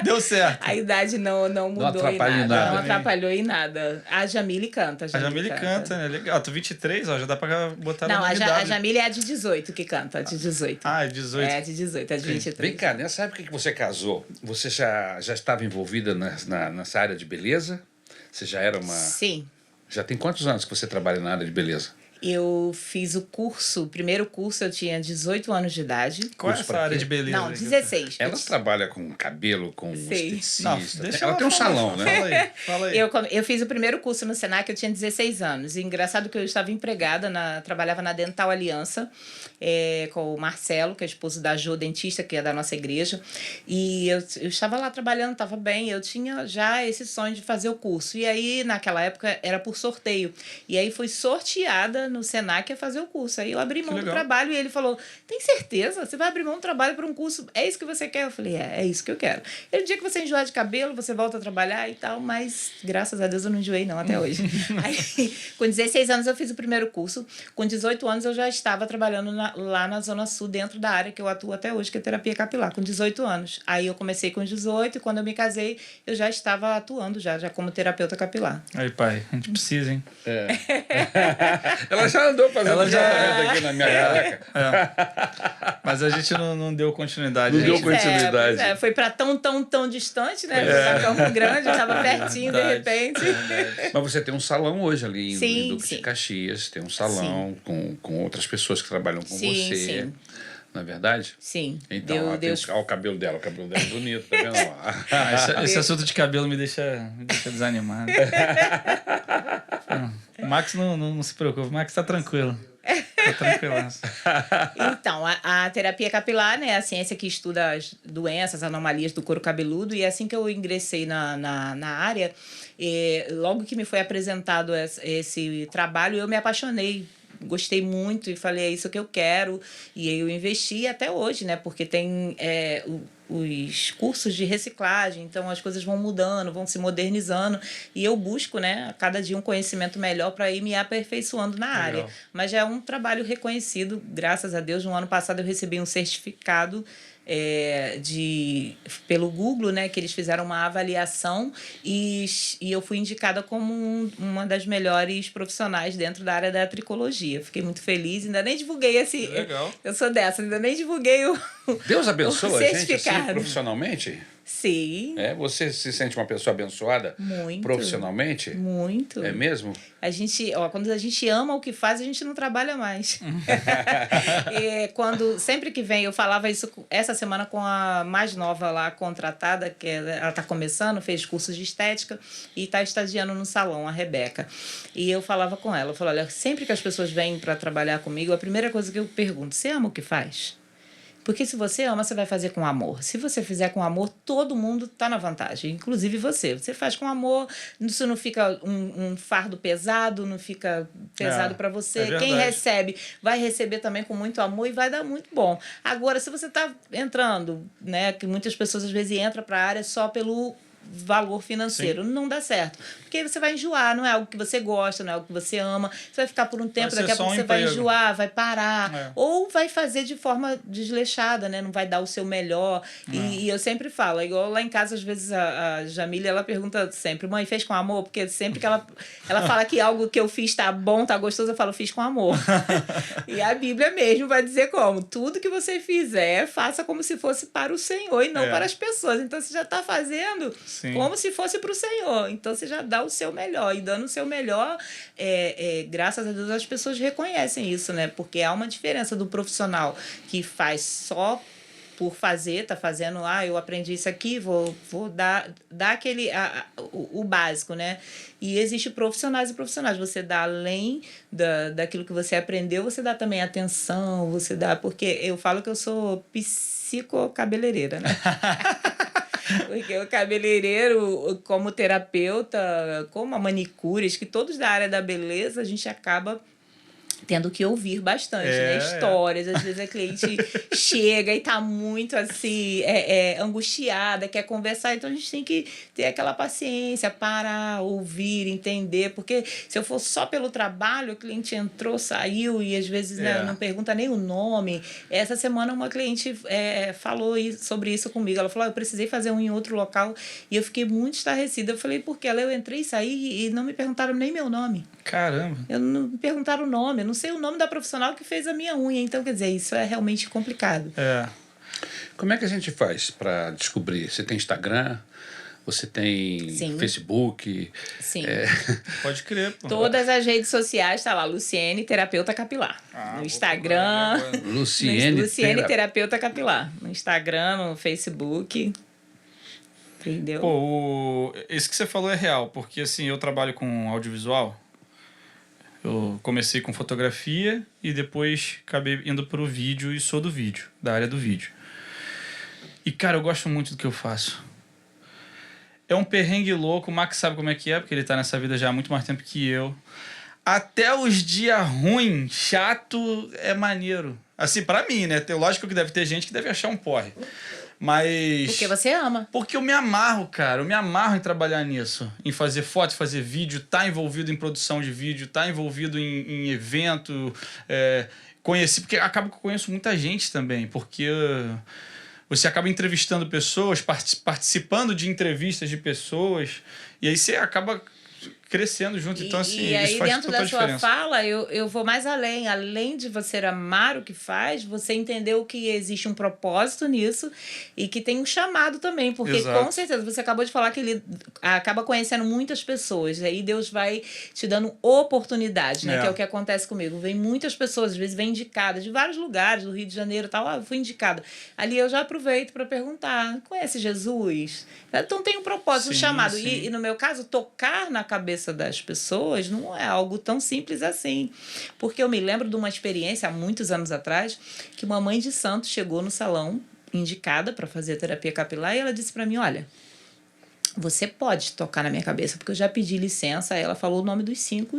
Deu certo. A idade não mudou em nada. Não atrapalhou em nada. A Jamile canta. A Jamile canta, né? Legal. Tu 23, ó, já dá pra botar na novidade. Não, a Jamile é a de 18 que canta, a de 18. Ah, é 18. É, a de 18, é de 23. Vem cá, nessa época que você casou, você já estava envolvida nessa área de beleza? Você já era uma... Sim. Já tem quantos anos que você trabalha na área de beleza? Eu fiz o primeiro curso eu tinha 18 anos de idade. Qual é essa área de beleza? Não, 16. Ela trabalha com cabelo, com esteticista. Não, deixa ela tem um salão, né? Fala aí. Eu fiz o primeiro curso no Senac, eu tinha 16 anos. E engraçado que eu estava empregada, trabalhava na Dental Aliança, com o Marcelo, que é esposo da Jo, dentista, que é da nossa igreja. E eu estava lá trabalhando, estava bem. Eu tinha já esse sonho de fazer o curso. E aí, naquela época, era por sorteio. E aí, fui sorteada no Senac a fazer o curso. Aí eu abri mão do trabalho e ele falou, tem certeza? Você vai abrir mão do trabalho para um curso? É isso que você quer? Eu falei, é isso que eu quero. Ele, no dia que você enjoar de cabelo, você volta a trabalhar e tal, mas graças a Deus eu não enjoei não até hoje. Aí, com 16 anos eu fiz o primeiro curso. Com 18 anos eu já estava trabalhando lá na Zona Sul, dentro da área que eu atuo até hoje, que é terapia capilar, com 18 anos. Aí eu comecei com 18 e quando eu me casei, eu já estava atuando já como terapeuta capilar. Aí, pai, a gente precisa, hein? Ela já andou fazendo tratamento aqui na minha careca. Mas a gente não deu continuidade. Não deu continuidade. Foi para tão distante, né? Foi para Campo Grande, eu estava pertinho, de repente. Mas você tem um salão hoje ali em Duque de sim. Caxias, tem um salão com outras pessoas que trabalham com você. Sim. Não é verdade? Sim. Então, olha o cabelo dela é bonito, tá vendo lá? Esse assunto de cabelo me deixa desanimado. O Max não se preocupa, o Max tá tranquilo. Tá tranquilaço. Então, a terapia capilar, né, é a ciência que estuda as doenças, anomalias do couro cabeludo, e assim que eu ingressei na área, logo que me foi apresentado esse trabalho, eu me apaixonei. Gostei muito e falei, é isso que eu quero. E eu investi até hoje, né? Porque tem os cursos de reciclagem, então as coisas vão mudando, vão se modernizando. E eu busco, né, a cada dia um conhecimento melhor para ir me aperfeiçoando na área. Mas já é um trabalho reconhecido, graças a Deus. No ano passado eu recebi um certificado pelo Google, né, que eles fizeram uma avaliação e eu fui indicada como uma das melhores profissionais dentro da área da tricologia. Fiquei muito feliz, ainda nem divulguei esse... Legal. Eu sou dessa, ainda nem divulguei o Deus abençoa a gente assim, certificado. profissionalmente? Sim. Você se sente uma pessoa abençoada Muito. Profissionalmente? Muito. É mesmo? A gente, quando a gente ama o que faz, a gente não trabalha mais. Sempre que vem, eu falava isso essa semana com a mais nova lá, contratada, que ela está começando, fez cursos de estética e está estagiando no salão, a Rebeca. E eu falava com ela, eu falava, olha, sempre que as pessoas vêm para trabalhar comigo, a primeira coisa que eu pergunto, você ama o que faz? Porque se você ama, você vai fazer com amor. Se você fizer com amor, todo mundo está na vantagem, inclusive você. Você faz com amor, isso não fica um fardo pesado, não fica pesado para você. Quem recebe vai receber também com muito amor e vai dar muito bom. Agora, se você está entrando, né, que muitas pessoas às vezes entram para a área só pelo valor financeiro, não dá certo. Porque você vai enjoar, não é algo que você gosta, não é algo que você ama. Você vai ficar por um tempo, daqui a pouco você vai enjoar, vai parar. Ou vai fazer de forma desleixada, né? Não vai dar o seu melhor. E eu sempre falo, igual lá em casa, às vezes a Jamília, ela pergunta sempre, mãe, fez com amor? Porque sempre que ela fala que algo que eu fiz tá bom, tá gostoso, eu falo, fiz com amor. E a Bíblia mesmo vai dizer como? Tudo que você fizer, faça como se fosse para o Senhor e não para as pessoas. Então, você já tá fazendo como se fosse para o Senhor. Então, você já dá o seu melhor. E dando o seu melhor, graças a Deus, as pessoas reconhecem isso, né? Porque há uma diferença do profissional que faz só por fazer, tá fazendo, eu aprendi isso aqui, vou dar aquele, o básico, né? E existe profissionais e profissionais. Você dá além daquilo que você aprendeu, você dá também atenção, você dá... Porque eu falo que eu sou psicocabeleireira, né? Porque o cabeleireiro, como terapeuta, como a manicure, acho que todos da área da beleza, a gente acaba tendo que ouvir bastante, né? Histórias. Às vezes a cliente chega e tá muito assim, angustiada, quer conversar, então a gente tem que ter aquela paciência, parar, ouvir, entender, porque se eu for só pelo trabalho, o cliente entrou, saiu e às vezes né, não pergunta nem o nome. Essa semana uma cliente falou sobre isso comigo, ela falou, eu precisei fazer um em outro local e eu fiquei muito estarrecida. Eu falei, porque eu entrei e saí e não me perguntaram nem meu nome. Caramba! Eu não me perguntaram o nome, eu não sei o nome da profissional que fez a minha unha. Então, quer dizer, isso é realmente complicado. Como é que a gente faz para descobrir? Você tem Instagram? Você tem Facebook? Sim. Pode crer. Pô. Todas as redes sociais tá lá, Luciene Terapeuta Capilar. No Instagram, Luciene Terapeuta Capilar. No Instagram, no Facebook. Entendeu? Pô, isso que você falou é real, porque assim, eu trabalho com audiovisual. Eu comecei com fotografia e depois acabei indo pro vídeo e sou do vídeo, da área do vídeo. E, cara, eu gosto muito do que eu faço. É um perrengue louco, o Max sabe como é que é, porque ele tá nessa vida já há muito mais tempo que eu. Até os dias ruins, chato, é maneiro. Assim, pra mim, né? Lógico que deve ter gente que deve achar um porre. Mas... Porque você ama. Porque eu me amarro, cara. Eu me amarro em trabalhar nisso. Em fazer foto, fazer vídeo, tá envolvido em produção de vídeo, tá envolvido em evento. Conheci... Porque acaba que eu conheço muita gente também. Porque você acaba entrevistando pessoas, participando de entrevistas de pessoas. E aí você acaba crescendo junto. Então, assim, e aí, isso faz dentro total da sua diferença. fala, eu vou mais além. Além de você amar o que faz, você entendeu que existe um propósito nisso e que tem um chamado também. Porque, com certeza, você acabou de falar que ele acaba conhecendo muitas pessoas. Aí Deus vai te dando oportunidade, né? Que é o que acontece comigo. Vem muitas pessoas, às vezes vem indicadas de vários lugares, do Rio de Janeiro e tal. Eu fui indicada. Ali eu já aproveito para perguntar, conhece Jesus? Então tem um propósito, um chamado. E no meu caso, tocar na cabeça das pessoas não é algo tão simples assim. Porque eu me lembro de uma experiência há muitos anos atrás que uma mãe de santo chegou no salão indicada para fazer terapia capilar e ela disse para mim, olha, você pode tocar na minha cabeça, porque eu já pedi licença. Aí ela falou o nome dos 5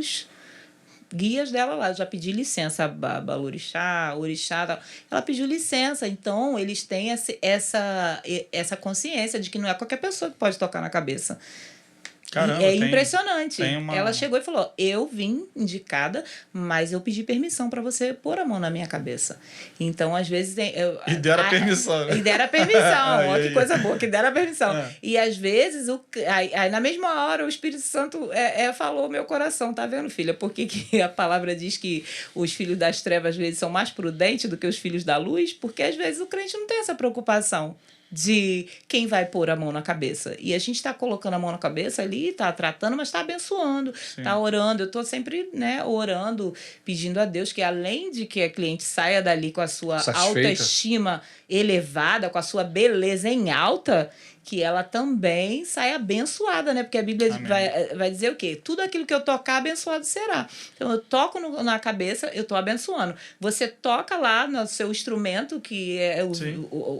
guias dela lá, eu já pedi licença, Balorixá, Orixá, tal. Ela pediu licença, então eles têm essa consciência de que não é qualquer pessoa que pode tocar na cabeça. Caramba, impressionante. Ela chegou e falou, eu vim indicada, mas eu pedi permissão para você pôr a mão na minha cabeça. Então, às vezes... E deram a permissão. Né? E deram a permissão. Olha que coisa boa, que deram a permissão. E, às vezes, aí, na mesma hora, o Espírito Santo falou ao meu coração, tá vendo, filha? Por que a palavra diz que os filhos das trevas, às vezes, são mais prudentes do que os filhos da luz? Porque, às vezes, o crente não tem essa preocupação de quem vai pôr a mão na cabeça. E a gente está colocando a mão na cabeça ali, está tratando, mas está abençoando, está orando. Eu estou sempre, né, orando, pedindo a Deus que, além de que a cliente saia dali com a sua autoestima elevada, com a sua beleza em alta, que ela também saia abençoada, né? Porque a Bíblia vai dizer o quê? Tudo aquilo que eu tocar, abençoado será. Então, eu toco na cabeça, eu estou abençoando. Você toca lá no seu instrumento, que é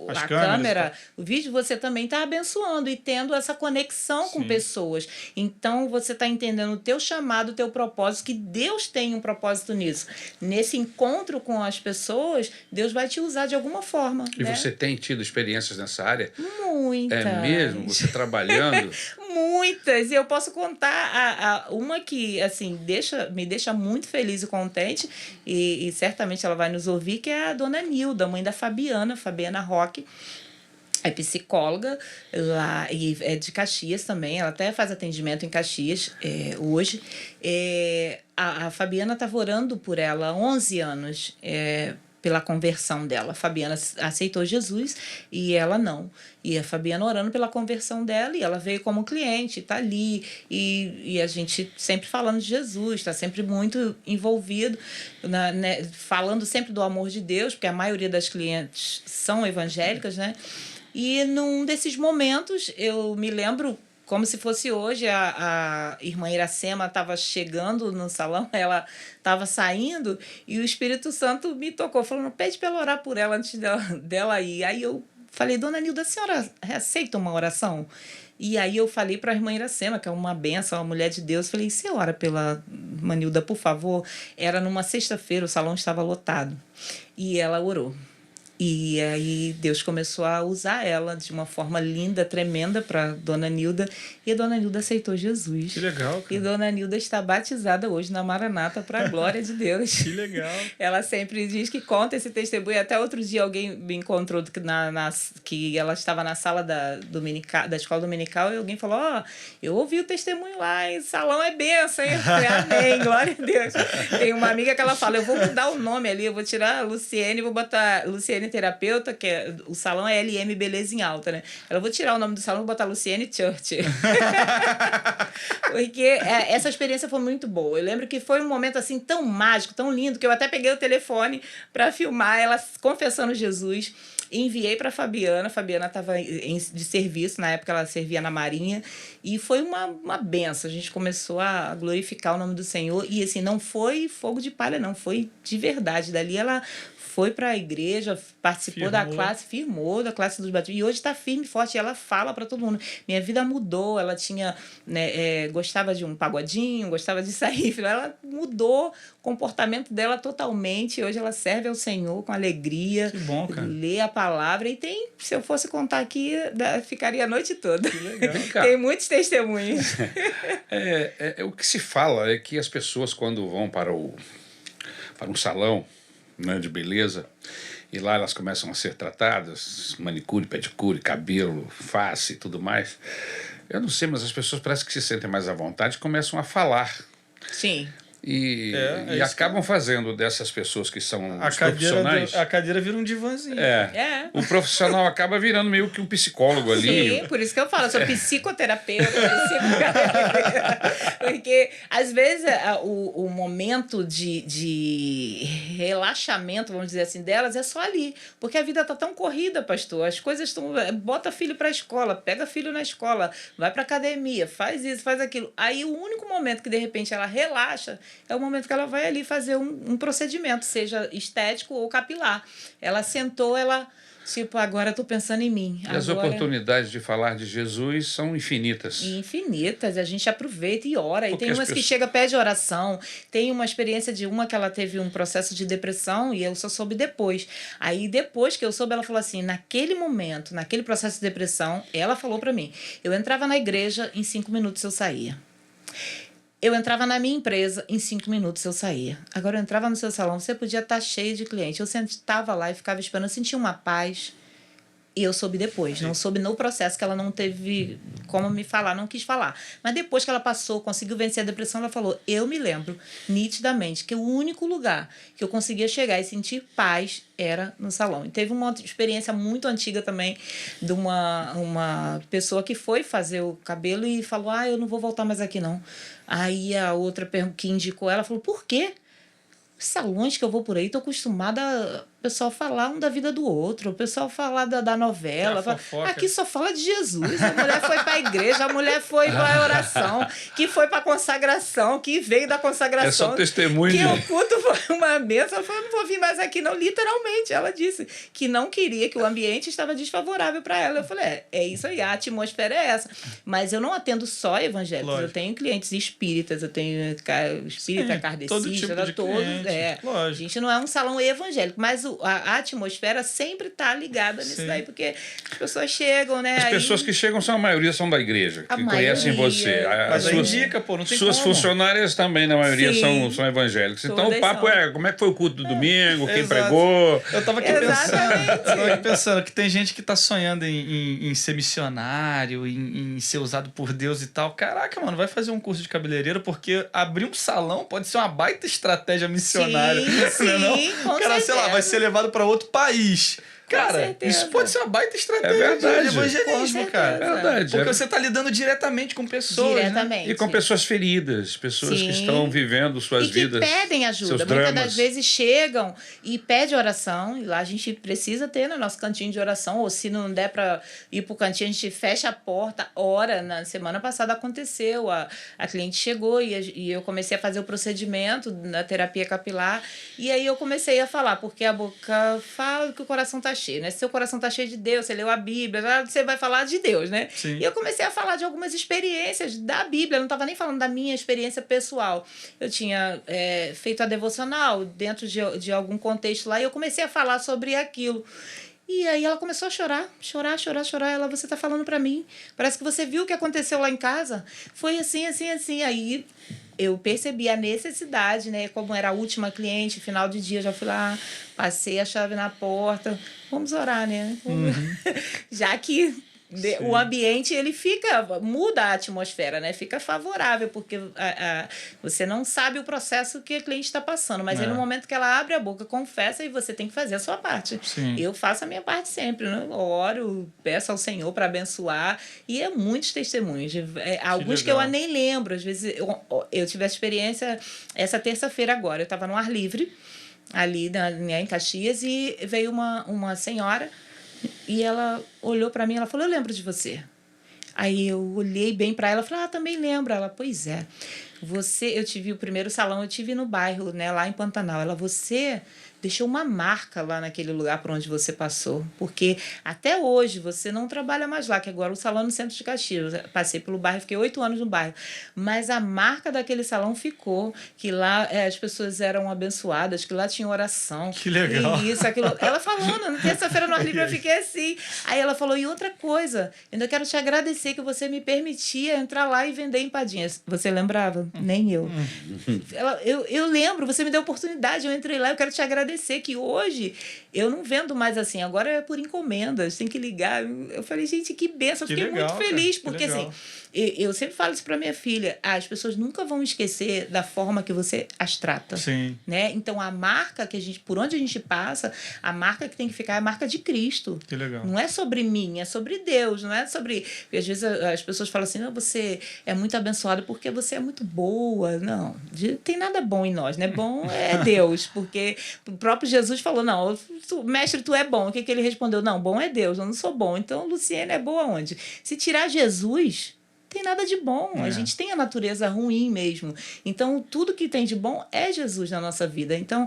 a câmera, o vídeo, você também está abençoando e tendo essa conexão com pessoas. Então, você está entendendo o teu chamado, o teu propósito, que Deus tem um propósito nisso. Nesse encontro com as pessoas, Deus vai te usar de alguma forma. E você tem tido experiências nessa área? Muitas. Mesmo? Você trabalhando? Muitas. E eu posso contar uma que assim, me deixa muito feliz e contente, e certamente ela vai nos ouvir, que é a dona Nilda, mãe da Fabiana Roque. É psicóloga lá, e é de Caxias também. Ela até faz atendimento em Caxias hoje. A Fabiana estava orando por ela há 11 anos. pela conversão dela. A Fabiana aceitou Jesus e ela não. E a Fabiana orando pela conversão dela, e ela veio como cliente, está ali, e a gente sempre falando de Jesus, está sempre muito envolvido, né, falando sempre do amor de Deus, porque a maioria das clientes são evangélicas, né? E num desses momentos, eu me lembro como se fosse hoje, a irmã Iracema estava chegando no salão, ela estava saindo, e o Espírito Santo me tocou, falando, pede para ela orar por ela antes dela ir. Aí eu falei, dona Nilda, a senhora aceita uma oração? E aí eu falei para a irmã Iracema, que é uma benção, uma mulher de Deus, falei, você ora pela irmã Nilda, por favor? Era numa sexta-feira, o salão estava lotado, e ela orou. E aí Deus começou a usar ela de uma forma linda, tremenda para Dona Nilda. E a Dona Nilda aceitou Jesus. Que legal, cara. E Dona Nilda está batizada hoje na Maranata para a glória de Deus. Que legal. Ela sempre diz que conta esse testemunho. Até outro dia alguém me encontrou que ela estava na sala da escola dominical, e alguém falou, eu ouvi o testemunho lá, e salão é benção, hein? Eu falei, amém, glória a Deus. Tem uma amiga que ela fala, eu vou mudar o nome ali, eu vou tirar a Luciene e vou botar Luciene Terapeuta, que o salão é LM Beleza em Alta, né? Ela, vou tirar o nome do salão e botar Luciene Church. Porque essa experiência foi muito boa. Eu lembro que foi um momento assim tão mágico, tão lindo, que eu até peguei o telefone para filmar ela confessando Jesus. Enviei para a Fabiana estava de serviço, na época ela servia na Marinha, e foi uma benção. A gente começou a glorificar o nome do Senhor, e assim, não foi fogo de palha, não, foi de verdade. Dali ela foi para a igreja, participou da classe, firmou da classe dos batistas, e hoje está firme e forte. E ela fala para todo mundo, minha vida mudou. Ela tinha, né, gostava de um pagodinho, gostava de sair, ela mudou o comportamento dela totalmente. Hoje ela serve ao Senhor com alegria. Que bom, cara. Lê a palavra, e se eu fosse contar aqui, ficaria a noite toda. Que legal. Tem muitos testemunhos. O que se fala é que as pessoas, quando vão para um salão, né, de beleza, e lá elas começam a ser tratadas, manicure, pedicure, cabelo, face e tudo mais, eu não sei, mas as pessoas parecem que se sentem mais à vontade e começam a falar. Sim. E acabam fazendo dessas pessoas que são os profissionais... A cadeira vira um divãzinho. O profissional acaba virando meio que um psicólogo ali. Sim, por isso que eu falo, eu sou psicoterapeuta, porque às vezes o momento de relaxamento, vamos dizer assim, delas é só ali, porque a vida tá tão corrida, pastor, as coisas estão... Bota filho para a escola, pega filho na escola, vai para academia, faz isso, faz aquilo. Aí o único momento que de repente ela relaxa é o momento que ela vai ali fazer um procedimento, seja estético ou capilar. Ela sentou, tipo, agora eu tô pensando em mim. E as oportunidades de falar de Jesus são infinitas. Infinitas. A gente aproveita e ora. Porque e tem umas que chega, pede oração. Tem uma experiência de uma que ela teve um processo de depressão, e eu só soube depois. Aí, depois que eu soube, ela falou assim, naquele momento, naquele processo de depressão, ela falou para mim, eu entrava na igreja, em 5 minutos eu saía. Eu entrava na minha empresa, em 5 minutos eu saía. Agora eu entrava no seu salão, você podia estar cheio de cliente. Eu sentava lá e ficava esperando, eu sentia uma paz. E eu soube depois, não soube no processo, que ela não teve como me falar, não quis falar. Mas depois que ela passou, conseguiu vencer a depressão, ela falou, eu me lembro nitidamente que o único lugar que eu conseguia chegar e sentir paz era no salão. E teve uma experiência muito antiga também de uma pessoa que foi fazer o cabelo e falou, eu não vou voltar mais aqui não. Aí a outra que indicou ela falou, por quê? Os salões que eu vou por aí, tô acostumada o pessoal falar um da vida do outro, o pessoal falar da novela. Aqui só fala de Jesus. A mulher foi para a igreja, a mulher foi para a oração, que foi para a consagração, que veio da consagração. É só testemunho. Que o culto foi uma bênção. Ela falou, não vou vir mais aqui não. Literalmente, ela disse que não queria, que o ambiente estava desfavorável para ela. Eu falei, é isso aí, a atmosfera é essa. Mas eu não atendo só evangélicos, lógico. Eu tenho clientes espíritas, eu tenho espírita, kardecista, todo tipo de todos. A gente não é um salão evangélico, mas a atmosfera sempre está ligada nisso daí, porque as pessoas chegam, né? As pessoas que chegam, a maioria são da igreja, que conhecem você. Mas indica, não tem suas como. Funcionárias também, na maioria, são evangélicos. Então o papo é como é que foi o culto do domingo, quem pregou. Eu estava aqui pensando que tem gente que está sonhando em ser missionário, em ser usado por Deus e tal. Caraca, mano, vai fazer um curso de cabeleireiro, porque abrir um salão pode ser uma baita estratégia missionária. Sim, não? com cara, certeza. Sei lá, vai ser ser levado para outro país. Cara, certeza. isso pode ser uma baita estratégia É verdade. de evangelismo, Com cara. certeza. Verdade. Porque você tá lidando diretamente com pessoas, né? Diretamente. E com pessoas feridas, pessoas que Sim. estão vivendo suas E que vidas. pedem ajuda. Seus Muitas dramas. das vezes chegam e pedem oração, e lá a gente precisa ter no nosso cantinho de oração, ou se não der para ir para o cantinho, a gente fecha a porta, ora. Na semana passada aconteceu, a cliente chegou e eu comecei a fazer o procedimento na terapia capilar, e aí eu comecei a falar, porque a boca fala que o coração tá cheio, né? Se seu coração tá cheio de Deus, você leu a Bíblia, você vai falar de Deus, né? Sim. E eu comecei a falar de algumas experiências da Bíblia, eu não estava nem falando da minha experiência pessoal. Eu tinha feito a devocional dentro de algum contexto lá e eu comecei a falar sobre aquilo. E aí ela começou a chorar. Ela, você tá falando para mim. Parece que você viu o que aconteceu lá em casa. Foi assim. Aí eu percebi a necessidade, né? Como era a última cliente, final de dia, eu já fui lá, passei a chave na porta. Vamos orar, né? Já que o ambiente, ele muda a atmosfera, né? Fica favorável, porque você não sabe o processo que a cliente está passando, mas aí no momento que ela abre a boca, confessa, e você tem que fazer a sua parte. Sim. Eu faço a minha parte sempre, né? Eu oro, peço ao Senhor para abençoar, e muitos testemunhos, alguns que eu nem lembro. Às vezes eu tive a experiência essa terça-feira agora, eu estava no ar livre ali em Caxias, e veio uma senhora. E ela olhou para mim e ela falou, eu lembro de você. Aí eu olhei bem para ela e falei, também lembro. Ela, pois é. Eu tive o primeiro salão, eu tive no bairro, né, lá em Pantanal. Ela, você deixou uma marca lá naquele lugar por onde você passou. Porque até hoje você não trabalha mais lá, que agora o salão é no centro de Caxias. Eu passei pelo bairro, fiquei 8 anos no bairro. Mas a marca daquele salão ficou, que lá as pessoas eram abençoadas, que lá tinha oração. Que legal. E isso, aquilo. Ela falando, na terça-feira no ar livre eu fiquei assim. Aí ela falou, e outra coisa, ainda quero te agradecer que você me permitia entrar lá e vender empadinhas. Você lembrava? Nem eu. Eu lembro, você me deu oportunidade, eu entrei lá, eu quero te agradecer, que hoje eu não vendo mais assim, agora é por encomendas, tem que ligar. Eu falei, gente, que benção, eu fiquei legal, muito feliz, cara, porque assim, eu sempre falo isso para minha filha, as pessoas nunca vão esquecer da forma que você as trata. Sim. Né? Então a marca por onde a gente passa, a marca que tem que ficar é a marca de Cristo. Que legal. Não é sobre mim, é sobre Deus, não é sobre... Porque às vezes as pessoas falam assim, não, você é muito abençoado porque você é muito boa. Não, tem nada bom em nós, né? Bom é Deus, porque o próprio Jesus falou, não, mestre, tu é bom. O que ele respondeu? Não, bom é Deus, eu não sou bom. Então, Luciene é boa onde? Se tirar Jesus, tem nada de bom. A gente tem a natureza ruim mesmo. Então, tudo que tem de bom é Jesus na nossa vida. Então,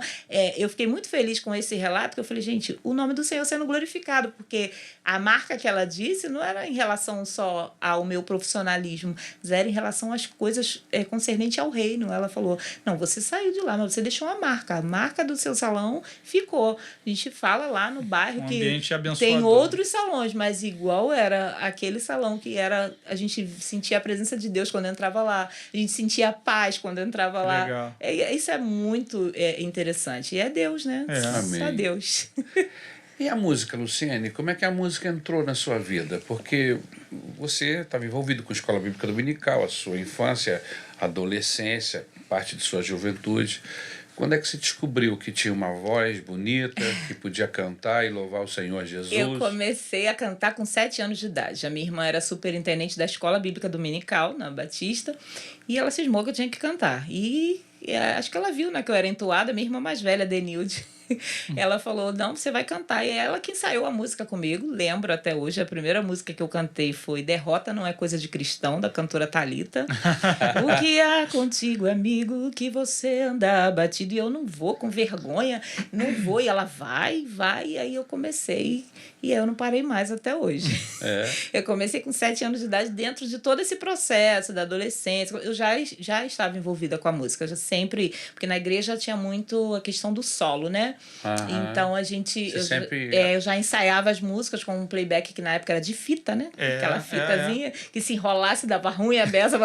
eu fiquei muito feliz com esse relato, que eu falei, gente, o nome do Senhor sendo glorificado, porque a marca que ela disse não era em relação só ao meu profissionalismo, mas era em relação às coisas concernentes ao reino. Ela falou, não, você saiu de lá, mas você deixou uma marca. A marca do seu salão ficou. A gente fala lá no bairro que tem outros salões, mas igual era aquele salão que era... A gente sentia a presença de Deus quando entrava lá. A gente sentia a paz quando entrava lá. Legal. Isso é muito interessante. E é Deus, né? Só Deus. E a música, Luciene? Como é que a música entrou na sua vida? Porque você estava envolvido com a Escola Bíblica Dominical, a sua infância, adolescência, parte de sua juventude. Quando é que você descobriu que tinha uma voz bonita, que podia cantar e louvar o Senhor Jesus? Eu comecei a cantar com 7 anos de idade. A minha irmã era superintendente da Escola Bíblica Dominical, na Batista, e ela cismou que eu tinha que cantar. E acho que ela viu, né, que eu era entoada, minha irmã mais velha, Denilde. Ela falou, não, você vai cantar. E ela que ensaiou a música comigo, lembro até hoje. A primeira música que eu cantei foi Derrota Não É Coisa de Cristão, da cantora Thalita. O que há contigo, amigo, que você anda abatido? E eu não vou, com vergonha, não vou. E ela vai. E aí eu comecei, e eu não parei mais até hoje. Eu comecei com 7 anos de idade, dentro de todo esse processo da adolescência. Eu já estava envolvida com a música, já sempre... Porque na igreja tinha muito a questão do solo, né? Então a gente... Eu já ensaiava as músicas com um playback que na época era de fita, né? Aquela fitazinha que se enrolasse, dava ruim a beça.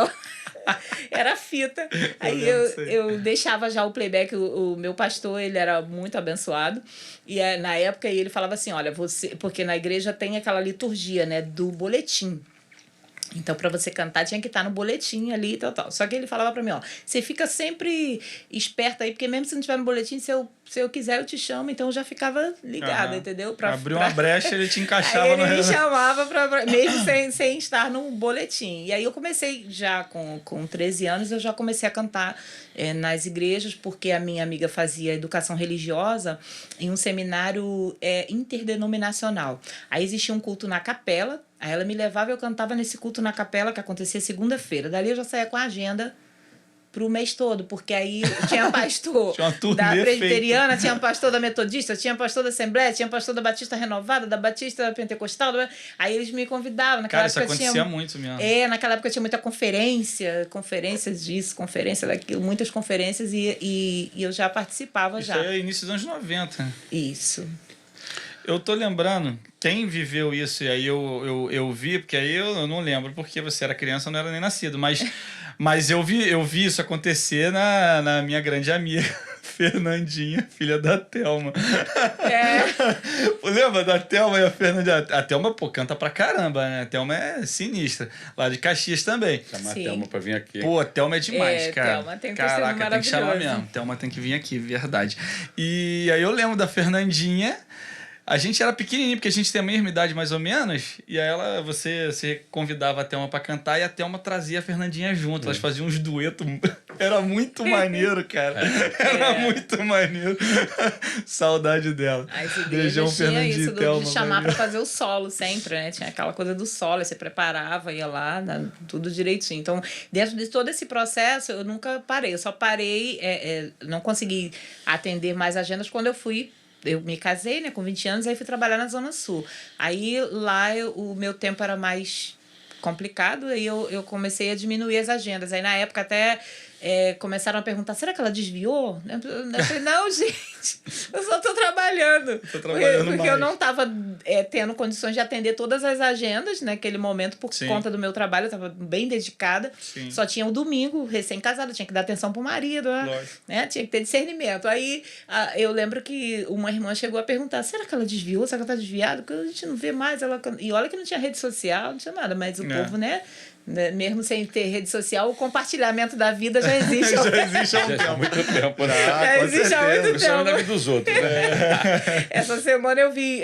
Era fita. Aí eu deixava já o playback. O meu pastor, ele era muito abençoado. E na época ele falava assim, olha, você... Porque na igreja tem aquela liturgia, né? Do boletim. Então, para você cantar, tinha que estar no boletim ali e tal. Só que ele falava para mim, ó, você fica sempre esperta aí, porque mesmo se não tiver no boletim, se eu quiser, eu te chamo. Então, eu já ficava ligada, entendeu? Abriu uma brecha, ele te encaixava. Aí ele me chamava, mesmo sem estar no boletim. E aí, eu comecei já com 13 anos, eu já comecei a cantar nas igrejas, porque a minha amiga fazia educação religiosa em um seminário interdenominacional. Aí, existia um culto na capela. Aí ela me levava e eu cantava nesse culto na capela, que acontecia segunda-feira. Dali eu já saía com a agenda pro mês todo, porque aí tinha pastor da presbiteriana, tinha pastor da metodista, tinha pastor da Assembleia, tinha pastor da Batista Renovada, da Batista Pentecostal. Aí eles me convidavam. Naquela época isso acontecia muito mesmo. Naquela época tinha muita conferências disso, conferência daquilo, muitas conferências e eu já participava isso já. Isso aí é início dos anos 90. Isso. Eu tô lembrando, quem viveu isso, e aí eu vi, porque aí eu não lembro, porque você era criança, eu não era nem nascido, mas eu vi isso acontecer na minha grande amiga, Fernandinha, filha da Thelma. Lembra da Thelma e a Fernandinha? A Thelma, pô, canta pra caramba, né? A Thelma é sinistra, lá de Caxias também. Chamar a Thelma pra vir aqui. Pô, a Thelma é demais, cara. Thelma tem um Caraca, tem que chamar mesmo. Thelma tem que vir aqui, verdade. E aí eu lembro da Fernandinha. A gente era pequenininho, porque a gente tem a mesma idade mais ou menos, e aí você convidava a Thelma pra cantar e a Thelma trazia a Fernandinha junto. Elas faziam uns duetos. Era muito maneiro, cara. Era muito maneiro. Saudade dela. Beijão, Fernandinha e Thelma. De chamar pra fazer o solo sempre, né? Tinha aquela coisa do solo, você preparava, ia lá, tudo direitinho. Então, dentro de todo esse processo, eu nunca parei. Eu só parei, não consegui atender mais agendas quando eu me casei, né, com 20 anos, aí fui trabalhar na Zona Sul. Aí lá o meu tempo era mais complicado, aí eu comecei a diminuir as agendas. Aí na época até começaram a perguntar, será que ela desviou? Eu falei, não, gente, eu só estou trabalhando. Porque eu não estava tendo condições de atender todas as agendas naquele momento por conta do meu trabalho, eu estava bem dedicada. Sim. Só tinha o domingo, recém-casada, tinha que dar atenção pro marido, né? Tinha que ter discernimento. Aí eu lembro que uma irmã chegou a perguntar, será que ela desviou? Será que ela está desviada? Porque a gente não vê mais ela. E olha que não tinha rede social, não tinha nada, mas o povo, né? Mesmo sem ter rede social, o compartilhamento da vida já existe. Já existe há muito tempo, né? Já existe há muito tempo. Principalmente na vida dos outros, né? Essa semana eu vi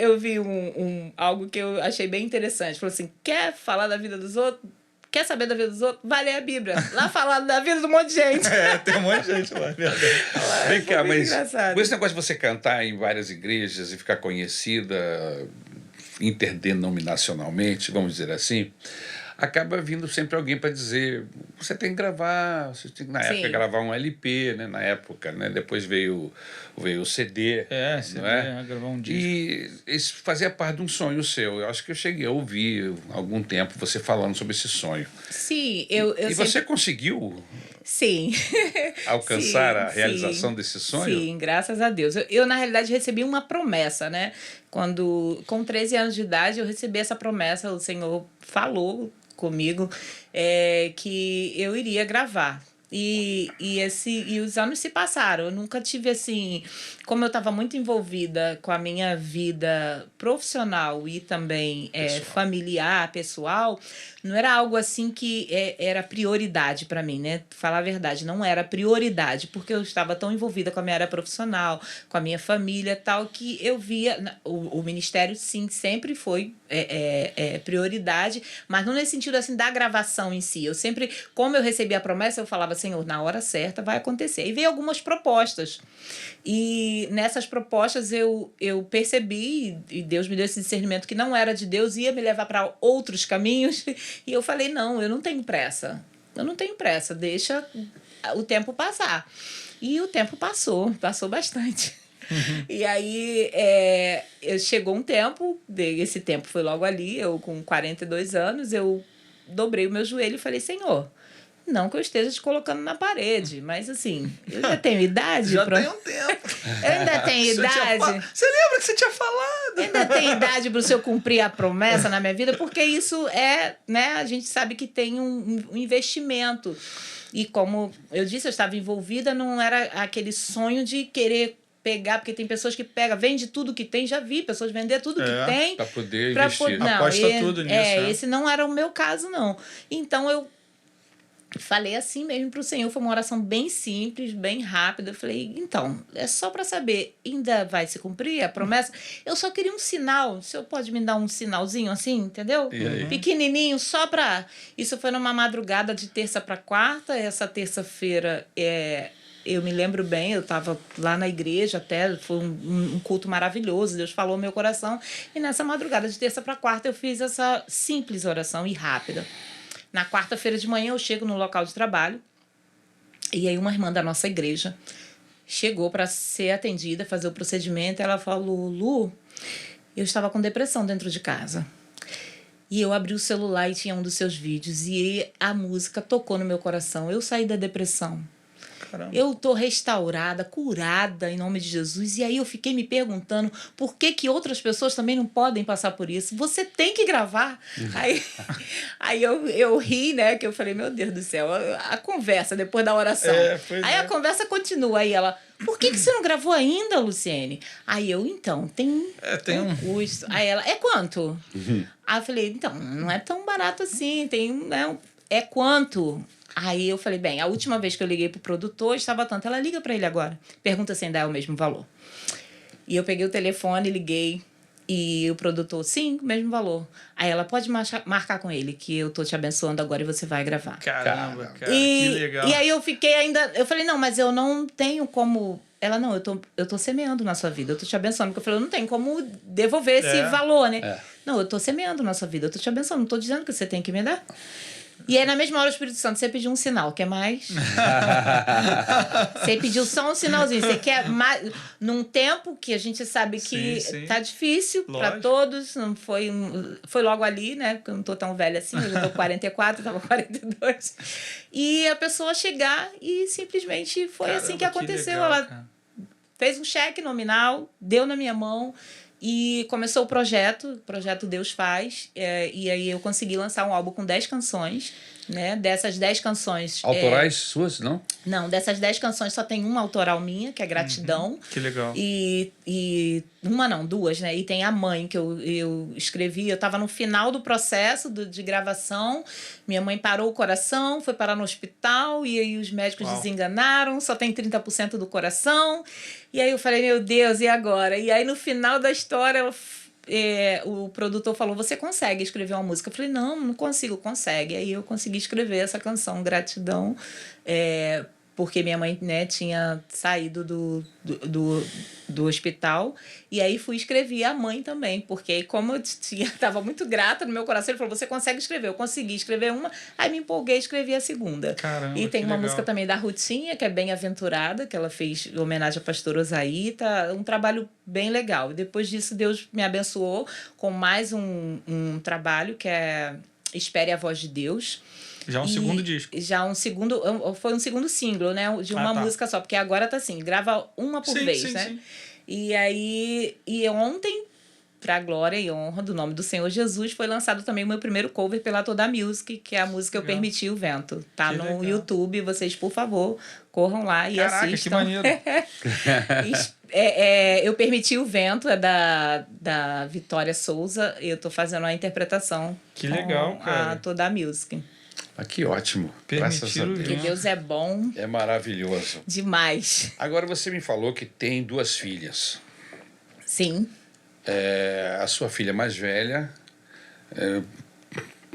algo que eu achei bem interessante. Falou assim, quer falar da vida dos outros? Quer saber da vida dos outros? Vai ler a Bíblia. Lá falando da vida de um monte de gente. Tem um monte de gente lá, é verdade. Vem cá, mas engraçado. Com esse negócio de você cantar em várias igrejas e ficar conhecida interdenominacionalmente, vamos dizer assim, acaba vindo sempre alguém para dizer, você tem que gravar, você tem que, na época, gravar um LP, né? Na época, né? Depois veio o CD. CD, gravar um disco. E isso fazia parte de um sonho seu. Eu acho que eu cheguei a ouvir há algum tempo você falando sobre esse sonho. Sim, eu E você conseguiu Sim. alcançar a realização desse sonho? Sim, graças a Deus. Eu, na realidade, recebi uma promessa, né? Com 13 anos de idade, eu recebi essa promessa, o Senhor falou comigo que eu iria gravar. E os anos se passaram. Eu nunca tive assim... Como eu estava muito envolvida com a minha vida profissional e também familiar, pessoal, não era algo assim que era prioridade para mim, né? Falar a verdade, não era prioridade, porque eu estava tão envolvida com a minha área profissional, com a minha família, tal, que eu via... O ministério, sim, sempre foi prioridade, mas não nesse sentido assim da gravação em si. Eu sempre, como eu recebi a promessa, eu falava, Senhor, na hora certa vai acontecer. E veio algumas propostas. E nessas propostas eu percebi, e Deus me deu esse discernimento que não era de Deus, ia me levar para outros caminhos. E eu falei, não, eu não tenho pressa. Eu não tenho pressa, deixa o tempo passar. E o tempo passou bastante. E aí chegou um tempo, esse tempo foi logo ali, eu com 42 anos, eu dobrei o meu joelho e falei, Senhor, não que eu esteja te colocando na parede, mas assim, eu já tenho idade. Já tem um tempo. Eu ainda tenho idade. Você lembra que você tinha falado? Eu ainda tenho idade para o senhor cumprir a promessa na minha vida, porque isso né, a gente sabe que tem um investimento. E como eu disse, eu estava envolvida, não era aquele sonho de querer pegar, porque tem pessoas que pegam, vende tudo que tem, já vi pessoas vender tudo que tem. Para poder investir. Não, aposta tudo nisso. esse não era o meu caso, não. Então, eu falei assim mesmo pro Senhor, foi uma oração bem simples, bem rápida. Eu falei, então, é só para saber, ainda vai se cumprir a promessa? Eu só queria um sinal, o senhor pode me dar um sinalzinho assim, entendeu? Pequenininho, só para... Isso foi numa madrugada de terça para quarta, essa terça-feira, eu me lembro bem, eu estava lá na igreja até, foi um culto maravilhoso, Deus falou no meu coração, e nessa madrugada de terça para quarta eu fiz essa simples oração e rápida. Na quarta-feira de manhã eu chego no local de trabalho e aí uma irmã da nossa igreja chegou para ser atendida, fazer o procedimento. Ela falou, Lu, eu estava com depressão dentro de casa. E eu abri o celular e tinha um dos seus vídeos e a música tocou no meu coração. Eu saí da depressão. Caramba. Eu tô restaurada, curada em nome de Jesus. E aí eu fiquei me perguntando por que outras pessoas também não podem passar por isso. Você tem que gravar. Aí eu ri, né? Que eu falei, meu Deus do céu, a conversa depois da oração. A conversa continua. Aí ela, por que você não gravou ainda, Luciene? Aí eu, então, tem um custo. Aí ela, é quanto? Aí eu falei, então, não é tão barato assim, é quanto? Aí eu falei, bem, a última vez que eu liguei pro produtor estava tanto. Ela, liga para ele agora. Pergunta se ainda é o mesmo valor. E eu peguei o telefone, liguei. E o produtor, sim, o mesmo valor. Aí ela, pode marcar com ele, que eu tô te abençoando agora e você vai gravar. Caramba, cara, que legal. E aí eu fiquei ainda... Eu falei, não, mas eu não tenho como... Ela, não, eu tô semeando na sua vida, eu tô te abençoando. Porque eu falei, eu não tenho como devolver esse valor, né? Não, eu tô semeando na sua vida, eu tô te abençoando. Não tô dizendo que você tem que me dar. E aí, na mesma hora, o Espírito Santo, você pediu um sinal, quer mais? Você pediu só um sinalzinho. Você quer mais? Num tempo que a gente sabe que tá difícil para todos. Não foi logo ali, né? Porque eu não tô tão velha assim. Eu já tô 44, tava 42. E a pessoa chegar e simplesmente foi assim que aconteceu. Legal, ela fez um cheque nominal, deu na minha mão. E começou o projeto Deus Faz, e aí eu consegui lançar um álbum com 10 canções, né? Dessas 10 canções... Autorais suas, não? Não, dessas 10 canções só tem uma autoral minha, que é Gratidão. Que legal. E uma não, duas, né? E tem A Mãe, que eu escrevi, eu estava no final do processo de gravação, minha mãe parou o coração, foi parar no hospital, e aí os médicos desenganaram, só tem 30% do coração. E aí eu falei, meu Deus, e agora? E aí no final da história, o produtor falou, você consegue escrever uma música? Eu falei, não consigo, consegue. Aí eu consegui escrever essa canção, Gratidão, porque minha mãe, né, tinha saído do hospital, e aí fui escrever A Mãe também, porque como eu estava muito grata no meu coração, ele falou, você consegue escrever? Eu consegui escrever uma, aí me empolguei e escrevi a segunda. Caramba, e tem uma legal. música também da Rutinha, que é Bem-Aventurada, que ela fez em homenagem à pastora Osaí, tá um trabalho bem legal. E depois disso, Deus me abençoou com mais um trabalho, que é Espere a Voz de Deus. Já um segundo disco. Já foi um segundo single, né? De uma música só, porque agora tá assim, grava uma por vez, né? Sim. E aí, ontem, pra glória e honra do nome do Senhor Jesus, foi lançado também o meu primeiro cover pela Toda Music, que é a música Eu Permiti o Vento. Tá que no legal. YouTube, vocês, por favor, corram lá e assistam. Que maneiro. Eu Permiti o Vento, é da Vitória Souza, e eu tô fazendo a interpretação. Que legal, cara. A Toda Music. Que ótimo. Graças a Deus. Que Deus é bom. É maravilhoso. Demais. Agora, você me falou que tem 2 filhas. Sim. A sua filha mais velha...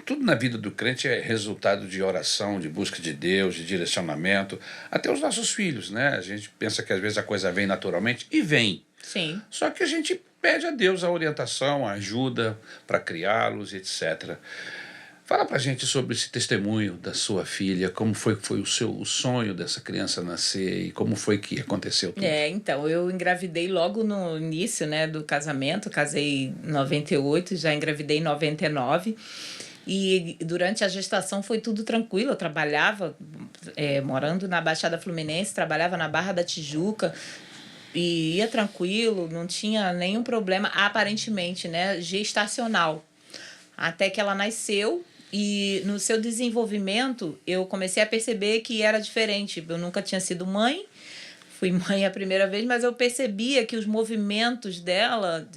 tudo na vida do crente é resultado de oração, de busca de Deus, de direcionamento. Até os nossos filhos, né? A gente pensa que às vezes a coisa vem naturalmente, e vem. Sim. Só que a gente pede a Deus a orientação, a ajuda para criá-los, etc. Fala pra gente sobre esse testemunho da sua filha, como foi o sonho dessa criança nascer e como foi que aconteceu tudo. Então, eu engravidei logo no início, né, do casamento, casei em 98, já engravidei em 99, e durante a gestação foi tudo tranquilo, eu trabalhava, morando na Baixada Fluminense, trabalhava na Barra da Tijuca, e ia tranquilo, não tinha nenhum problema, aparentemente, né, gestacional, até que ela nasceu. E no seu desenvolvimento, eu comecei a perceber que era diferente. Eu nunca tinha sido mãe. fui mãe a primeira vez, mas eu percebia que os movimentos dela,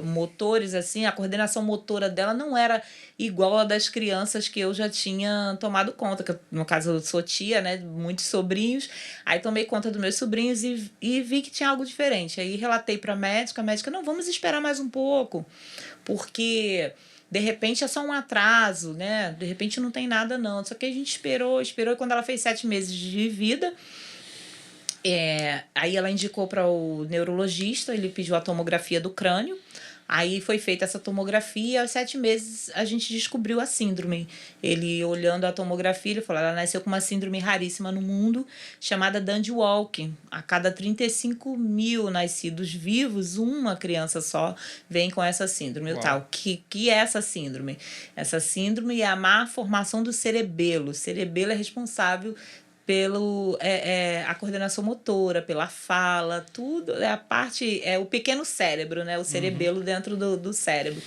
motores, assim, a coordenação motora dela não era igual a das crianças que eu já tinha tomado conta, que no caso eu sou tia, né, muitos sobrinhos, aí tomei conta dos meus sobrinhos e vi que tinha algo diferente. Aí relatei para a médica, não, vamos esperar mais um pouco, porque de repente é só um atraso, né, de repente não tem nada não, só que a gente esperou, e quando ela fez 7 meses de vida, aí ela indicou para o neurologista, ele pediu a tomografia do crânio, aí foi feita essa tomografia, aos 7 meses a gente descobriu a síndrome. Ele, olhando a tomografia, ele falou, ela nasceu com uma síndrome raríssima no mundo, chamada Dandy-Walker. A cada 35 mil nascidos vivos, uma criança só vem com essa síndrome. Tal. Que é essa síndrome? Essa síndrome é a má formação do cerebelo. O cerebelo é responsável pelo a coordenação motora, pela fala, tudo é a parte, o pequeno cérebro, né, o cerebelo dentro do cérebro.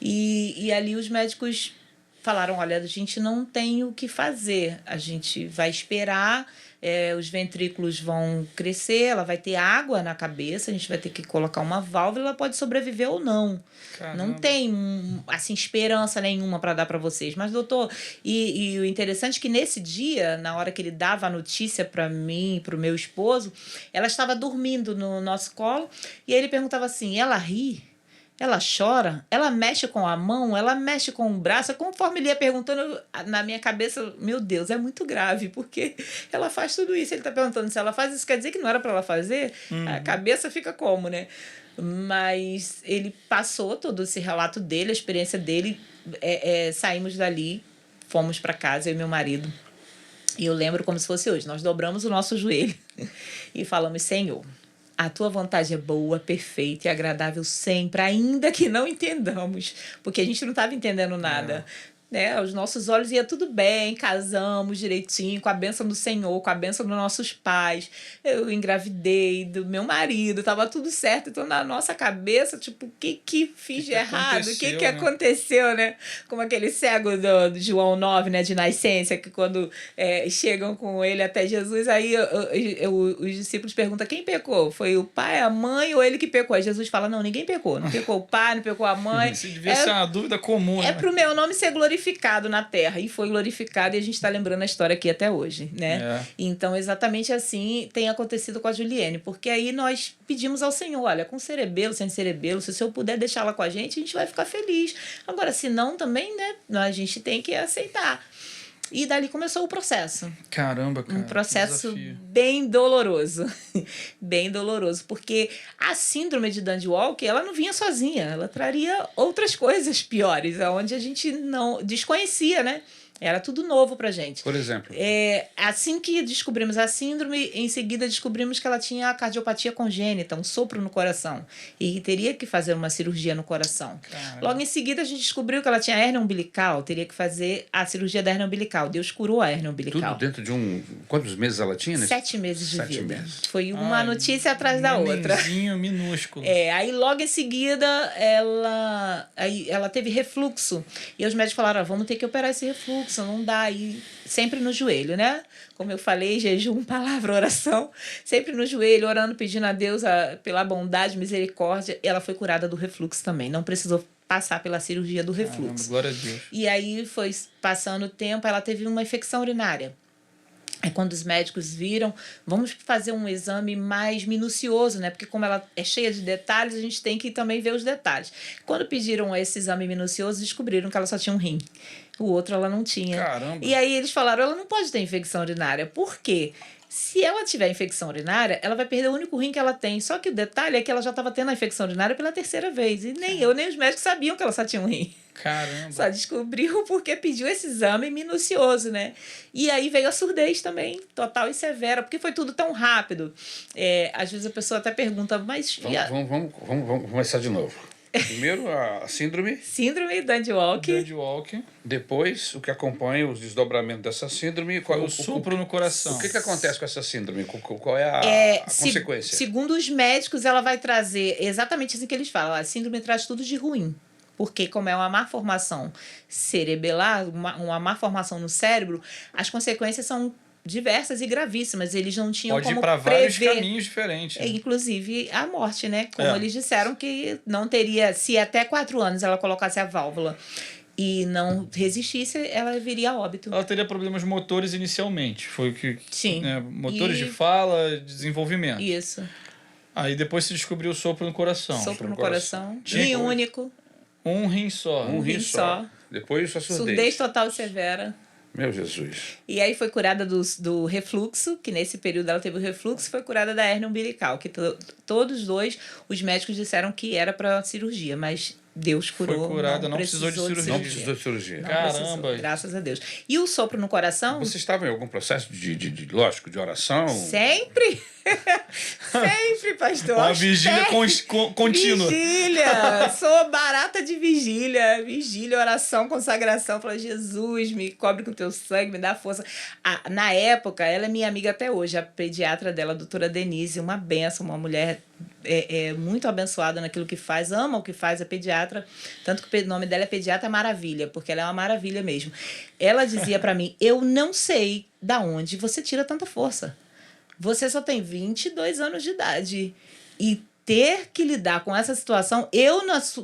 E ali os médicos falaram, olha, a gente não tem o que fazer, a gente vai esperar, os ventrículos vão crescer, ela vai ter água na cabeça, a gente vai ter que colocar uma válvula, ela pode sobreviver ou não. Caramba. Não tem assim, esperança nenhuma para dar para vocês. Mas, doutor, e o interessante é que nesse dia, na hora que ele dava a notícia para mim e para o meu esposo, ela estava dormindo no nosso colo e ele perguntava assim, ela ri? Ela chora, ela mexe com a mão, ela mexe com o braço. Conforme ele ia perguntando, na minha cabeça, meu Deus, é muito grave, porque ela faz tudo isso. Ele está perguntando se ela faz isso, quer dizer que não era para ela fazer? A cabeça fica como, né? Mas ele passou todo esse relato dele, a experiência dele. Saímos dali, fomos para casa, eu e meu marido. E eu lembro como se fosse hoje. Nós dobramos o nosso joelho e falamos, Senhor, a tua vontade é boa, perfeita e agradável sempre, ainda que não entendamos, porque a gente não estava entendendo nada. Né? Aos nossos olhos ia tudo bem, casamos direitinho, com a bênção do Senhor, com a bênção dos nossos pais. Eu engravidei do meu marido, estava tudo certo. Então, na nossa cabeça, tipo, o que fiz de errado? O que aconteceu, né? Como aquele cego do João 9, né, de nascença, que quando chegam com ele até Jesus, aí os discípulos perguntam, quem pecou? Foi o pai, a mãe ou ele que pecou? Aí Jesus fala, não, ninguém pecou. Não pecou o pai, não pecou a mãe. Isso devia ser uma dúvida comum. É pro meu nome ser glorificado na terra, e foi glorificado, e a gente está lembrando a história aqui até hoje, né? Então, exatamente assim tem acontecido com a Juliene, porque aí nós pedimos ao Senhor, olha, com cerebelo, sem cerebelo, se o Senhor puder deixá-la com a gente vai ficar feliz. Agora, se não, também, né, a gente tem que aceitar. E dali começou o processo. Caramba, cara. Um processo bem doloroso. Bem doloroso. Porque a síndrome de Dandy-Walker, ela não vinha sozinha. Ela traria outras coisas piores, onde a gente não desconhecia, né? Era tudo novo pra gente. Por exemplo? Assim que descobrimos a síndrome, em seguida descobrimos que ela tinha a cardiopatia congênita, um sopro no coração. E teria que fazer uma cirurgia no coração. Caramba. Logo em seguida, a gente descobriu que ela tinha hérnia umbilical, teria que fazer a cirurgia da hérnia umbilical. Deus curou a hérnia umbilical. Tudo dentro de quantos meses ela tinha? 7 meses de 7 vida. Meses. Foi uma notícia atrás da outra. Minúsculo. Aí logo em seguida, ela teve refluxo. E os médicos falaram, vamos ter que operar esse refluxo. Não dá, e sempre no joelho, né? Como eu falei, jejum, palavra, oração, sempre no joelho, orando, pedindo a Deus pela bondade, misericórdia. E ela foi curada do refluxo também, não precisou passar pela cirurgia do refluxo. Caramba, glória a Deus. E aí foi passando o tempo, ela teve uma infecção urinária. Aí quando os médicos viram, vamos fazer um exame mais minucioso, né? Porque como ela é cheia de detalhes, a gente tem que também ver os detalhes. Quando pediram esse exame minucioso, descobriram que ela só tinha um rim. O outro ela não tinha. Caramba. E aí eles falaram, ela não pode ter infecção urinária. Por quê? Se ela tiver infecção urinária, ela vai perder o único rim que ela tem. Só que o detalhe é que ela já estava tendo a infecção urinária pela 3ª vez. E nem eu, nem os médicos sabiam que ela só tinha um rim. Caramba. Só descobriu porque pediu esse exame minucioso, né? E aí veio a surdez também, total e severa, porque foi tudo tão rápido. Às vezes a pessoa até pergunta, mas... Vamos começar de novo. Primeiro, a síndrome. Síndrome Dandy-Walker. Dandy-Walker. Depois, o que acompanha os desdobramentos dessa síndrome. O sopro no coração. O que acontece com essa síndrome? Qual é a consequência? Segundo os médicos, ela vai trazer exatamente assim que eles falam. A síndrome traz tudo de ruim. Porque como é uma má formação cerebelar, uma má formação no cérebro, as consequências são diversas e gravíssimas. Eles não tinham Pode ir como para vários prever, caminhos diferentes. inclusive a morte, né? Como É. eles disseram que não teria, se até 4 anos ela colocasse a válvula e não resistisse, ela viria a óbito. Ela teria problemas motores inicialmente. Foi o que... Sim. Né, motores E- de fala, desenvolvimento. Isso. Aí depois se descobriu o sopro no coração. Sopro no coração. coração. Sim. Rim único. Um rim só. Um rim só. Depois a Surdez total e severa. Meu Jesus. E aí foi curada do refluxo, que nesse período ela teve o refluxo, e foi curada da hérnia umbilical, que todos dois, os médicos disseram que era para cirurgia, mas Deus curou. Foi curada, não precisou de cirurgia. Não precisou de cirurgia. Não Caramba. precisou, graças a Deus. E o sopro no coração? Você estava em algum processo lógico, de oração? Sempre! Sempre, pastor. Uma vigília contínua. Vigília! Sou barata de vigília. Vigília, oração, consagração. Fala, Jesus, me cobre com teu sangue, me dá força. Na época, ela é minha amiga até hoje, a pediatra dela, a doutora Denise, uma benção, uma mulher muito abençoada naquilo que faz, ama o que faz, a pediatra. Tanto que o nome dela é Pediatra Maravilha, porque ela é uma maravilha mesmo. Ela dizia para mim, eu não sei da onde você tira tanta força. Você só tem 22 anos de idade. E ter que lidar com essa situação,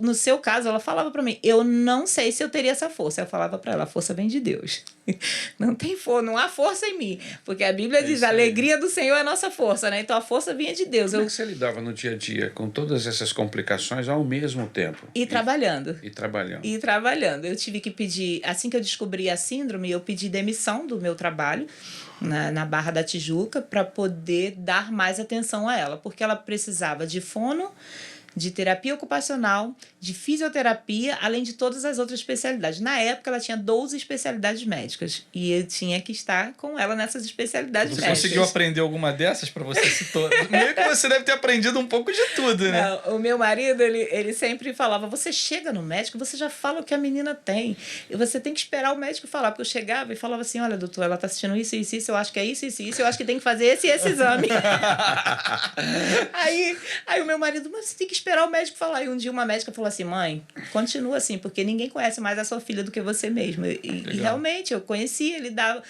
no seu caso, ela falava para mim, eu não sei se eu teria essa força. Eu falava para ela, a força vem de Deus. Não tem força, não há força em mim. Porque a Bíblia diz, a alegria do Senhor é a nossa força, né? Então a força vinha de Deus. Como é que você lidava no dia a dia com todas essas complicações ao mesmo tempo? Trabalhando. E trabalhando. E trabalhando. Eu tive que pedir, assim que eu descobri a síndrome, eu pedi demissão do meu trabalho na Barra da Tijuca para poder dar mais atenção a ela, porque ela precisava de fono, de terapia ocupacional, de fisioterapia, além de todas as outras especialidades. Na época, ela tinha 12 especialidades médicas e eu tinha que estar com ela nessas especialidades Você médicas. conseguiu aprender alguma dessas para você citar? Meio que você deve ter aprendido um pouco de tudo, né? Não, o meu marido, ele sempre falava, você chega no médico, você já fala o que a menina tem. E você tem que esperar o médico falar. Porque eu chegava e falava assim, olha, doutor, ela tá assistindo isso, eu acho que é isso, eu acho que tem que fazer esse exame. aí o meu marido, mas você tem que esperar o médico falar. E um dia uma médica falou assim, mãe, continua assim, porque ninguém conhece mais a sua filha do que você mesma. E realmente, eu conhecia, ele dava...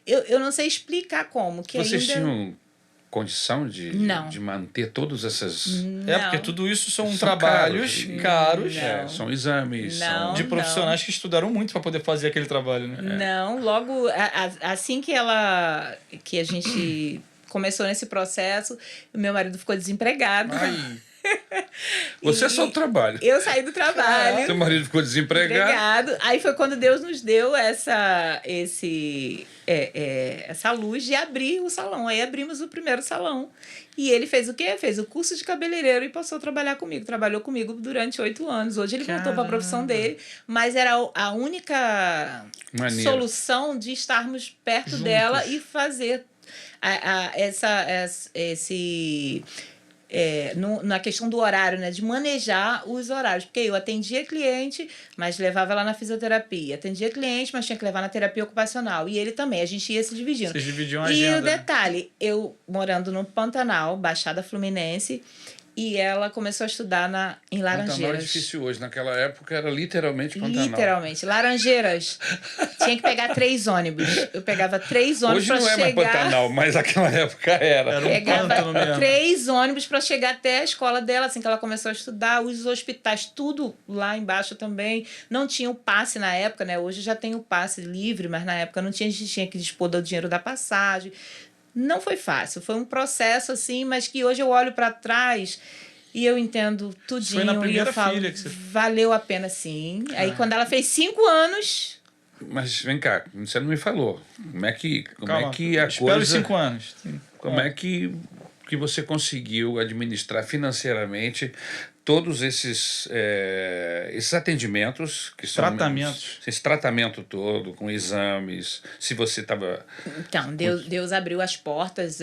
Eu não sei explicar como. Que Vocês ainda... tinham condição de manter todas essas... Não. Porque tudo isso são São trabalhos caros, são exames, Não. de profissionais que estudaram muito para poder fazer aquele trabalho, né? Não, logo assim que a gente começou nesse processo, o meu marido ficou desempregado. Ai, Você só trabalha. Eu saí do trabalho. Seu marido ficou desempregado. Aí foi quando Deus nos deu essa luz de abrir o salão. Aí abrimos o primeiro salão. E ele fez o quê? Fez o curso de cabeleireiro e passou a trabalhar comigo. Trabalhou comigo durante 8 anos. Hoje ele voltou para a profissão dele, mas era a única solução de estarmos perto dela e fazer na questão do horário, né? De manejar os horários. Porque eu atendia cliente, mas levava ela na fisioterapia. Atendia cliente, mas tinha que levar na terapia ocupacional. E ele também, a gente ia se dividindo. vocês dividiam a E agenda. o detalhe, eu morando no Pantanal, Baixada Fluminense, e ela começou a estudar em Pantanal é Laranjeiras. difícil hoje. Naquela época era literalmente Pantanal. Literalmente. Laranjeiras. Tinha que pegar 3 ônibus. Eu pegava 3 ônibus Hoje para não é chegar... mais Pantanal, mas naquela época era. Era um Pegava pântano mesmo. 3 ônibus para chegar até a escola dela, assim que ela começou a estudar. Os hospitais, tudo lá embaixo também. Não tinha o passe na época, né? Hoje já tem o passe livre, mas na época não tinha. A gente tinha que dispor do dinheiro da passagem. Não foi fácil. Foi um processo, assim, mas que hoje eu olho para trás e eu entendo tudinho. Foi na e primeira eu falo, filha que você... valeu a pena, sim. Aí, quando ela fez 5 anos... Mas vem cá, você não me falou. Como é que a espero coisa... 5 anos. Como é que você conseguiu administrar financeiramente todos esses atendimentos que são Tratamentos. Esse tratamento todo com exames, se você estava... Então, Deus abriu as portas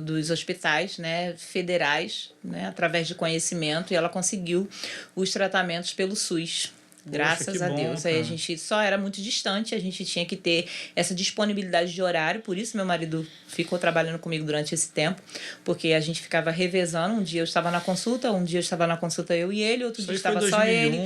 dos hospitais, né, federais, né, através de conhecimento, e ela conseguiu os tratamentos pelo SUS. Graças a Deus. Aí a gente só era muito distante, a gente tinha que ter essa disponibilidade de horário, por isso meu marido ficou trabalhando comigo durante esse tempo, porque a gente ficava revezando, um dia eu estava na consulta, um dia eu estava na consulta eu e ele, outro dia estava só ele.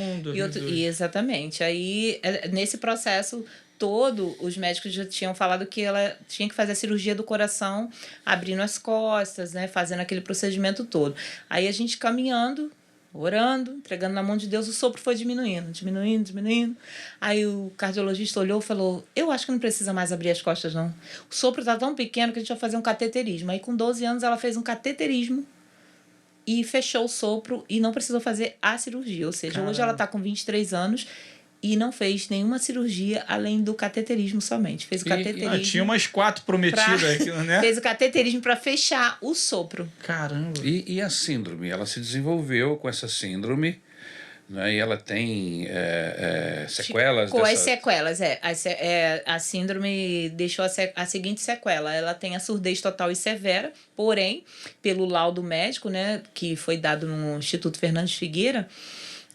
E exatamente. Aí, nesse processo, todo, os médicos já tinham falado que ela tinha que fazer a cirurgia do coração, abrindo as costas, né? Fazendo aquele procedimento todo. Aí a gente caminhando, orando, entregando na mão de Deus, o sopro foi diminuindo. Aí o cardiologista olhou e falou, eu acho que não precisa mais abrir as costas, não. O sopro está tão pequeno que a gente vai fazer um cateterismo. Aí com 12 anos ela fez um cateterismo e fechou o sopro e não precisou fazer a cirurgia. Ou seja, hoje ela está com 23 anos e não fez nenhuma cirurgia além do cateterismo somente. Fez o cateterismo. Tinha umas 4 prometidas aqui, né? Fez o cateterismo para fechar o sopro. Caramba. E a síndrome? Ela se desenvolveu com essa síndrome, né? E ela tem sequelas? Com as sequelas, a síndrome deixou a seguinte sequela. Ela tem a surdez total e severa, porém, pelo laudo médico, né, que foi dado no Instituto Fernandes Figueira,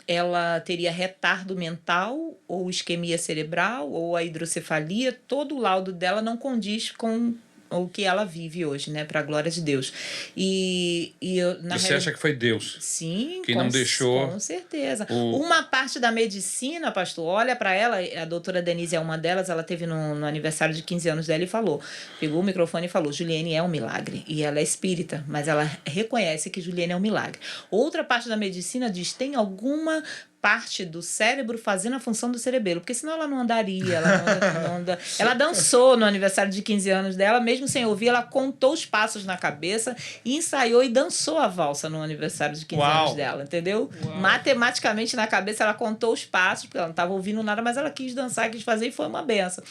ela teria retardo mental, ou isquemia cerebral, ou a hidrocefalia. Todo o laudo dela não condiz com o que ela vive hoje, né? Para a glória de Deus. Você acha que foi Deus? Sim, que não deixou? Com certeza. Uma parte da medicina, pastor, olha para ela, a doutora Denise é uma delas, ela teve no aniversário de 15 anos dela e falou, pegou o microfone e falou, Juliene é um milagre. E ela é espírita, mas ela reconhece que Juliene é um milagre. Outra parte da medicina diz, tem alguma parte do cérebro fazendo a função do cerebelo, porque senão ela não andaria, não anda. Ela dançou no aniversário de 15 anos dela, mesmo sem ouvir, ela contou os passos na cabeça e ensaiou e dançou a valsa no aniversário de 15 anos dela, entendeu? Matematicamente na cabeça ela contou os passos, porque ela não estava ouvindo nada, mas ela quis dançar, quis fazer e foi uma benção.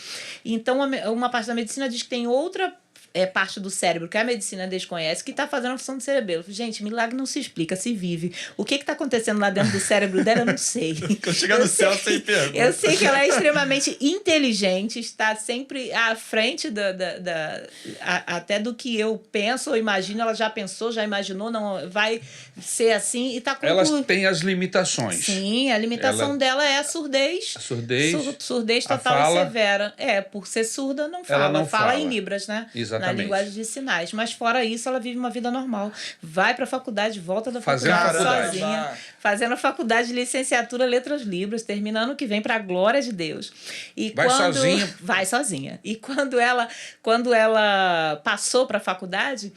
Então, uma parte da medicina diz que tem outra parte do cérebro que a medicina desconhece que está fazendo a função do cerebelo. Gente, milagre não se explica, se vive. O que está acontecendo lá dentro do cérebro dela, eu não sei. Quando chegar no céu, sem pergunta. Eu sei que ela é extremamente inteligente, está sempre à frente até do que eu penso ou imagino. Ela já pensou, já imaginou, não vai ser assim. E tá com Elas têm as limitações. Sim, a limitação dela é a surdez. A surdez. Surdez total e severa. Por ser surda, não fala. Ela não fala em libras, né? Exatamente. Na linguagem de sinais. Mas fora isso, ela vive uma vida normal. Vai para a faculdade, volta da faculdade sozinha. Fazendo a faculdade de licenciatura Letras Libras, terminando que vem para a glória de Deus. E vai sozinha? Vai sozinha. E quando ela passou para a faculdade,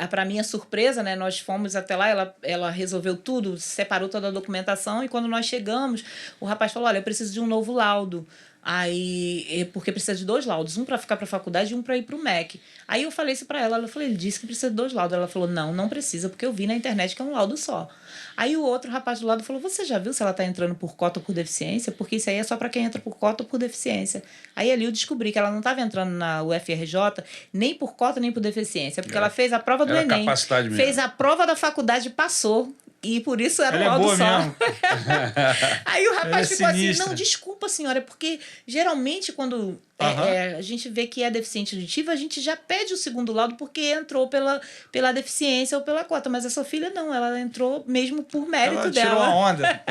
para minha surpresa, né, nós fomos até lá, ela resolveu tudo, separou toda a documentação e quando nós chegamos, o rapaz falou, olha, eu preciso de um novo laudo. Aí, porque precisa de 2 laudos, um para ficar para a faculdade e um para ir para o MEC. Aí eu falei isso para ela, ele disse que precisa de 2 laudos. Ela falou, não precisa, porque eu vi na internet que é um laudo só. Aí o outro rapaz do lado falou, você já viu se ela está entrando por cota ou por deficiência? Porque isso aí é só para quem entra por cota ou por deficiência. Aí ali eu descobri que ela não estava entrando na UFRJ nem por cota nem por deficiência, porque ela fez a prova do Enem, fez a prova da faculdade e passou. E por isso era um laudo só. Aí o rapaz ficou assim, não, desculpa, senhora, porque geralmente quando a gente vê que é deficiente auditiva, a gente já pede o segundo laudo porque entrou pela deficiência ou pela cota. Mas a sua filha não, ela entrou mesmo por mérito ela dela. Tirou a onda.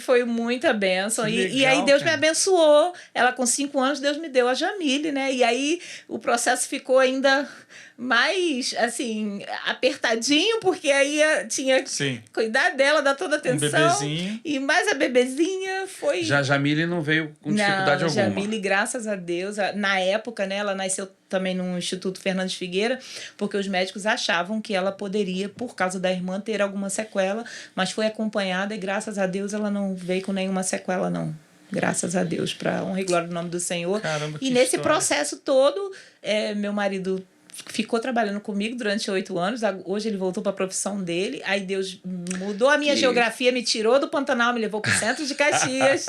Foi muita bênção. E aí Deus me abençoou. Ela com 5 anos, Deus me deu a Jamile, né? E aí o processo ficou ainda mais, assim, apertadinho, porque aí tinha que cuidar dela, dar toda a atenção. Bebezinho. E mais a bebezinha foi... Já a Jamile não veio com dificuldade alguma. Jamile, graças a Deus, na época, né, ela nasceu também no Instituto Fernandes Figueira, porque os médicos achavam que ela poderia, por causa da irmã, ter alguma sequela, mas foi acompanhada e, graças a Deus, ela não veio com nenhuma sequela, não. Graças a Deus, para honra e glória do nome do Senhor. Caramba, e nesse processo todo, meu marido ficou trabalhando comigo durante 8 anos. Hoje ele voltou para a profissão dele. Aí Deus mudou a minha geografia, me tirou do Pantanal, me levou para o centro de Caxias.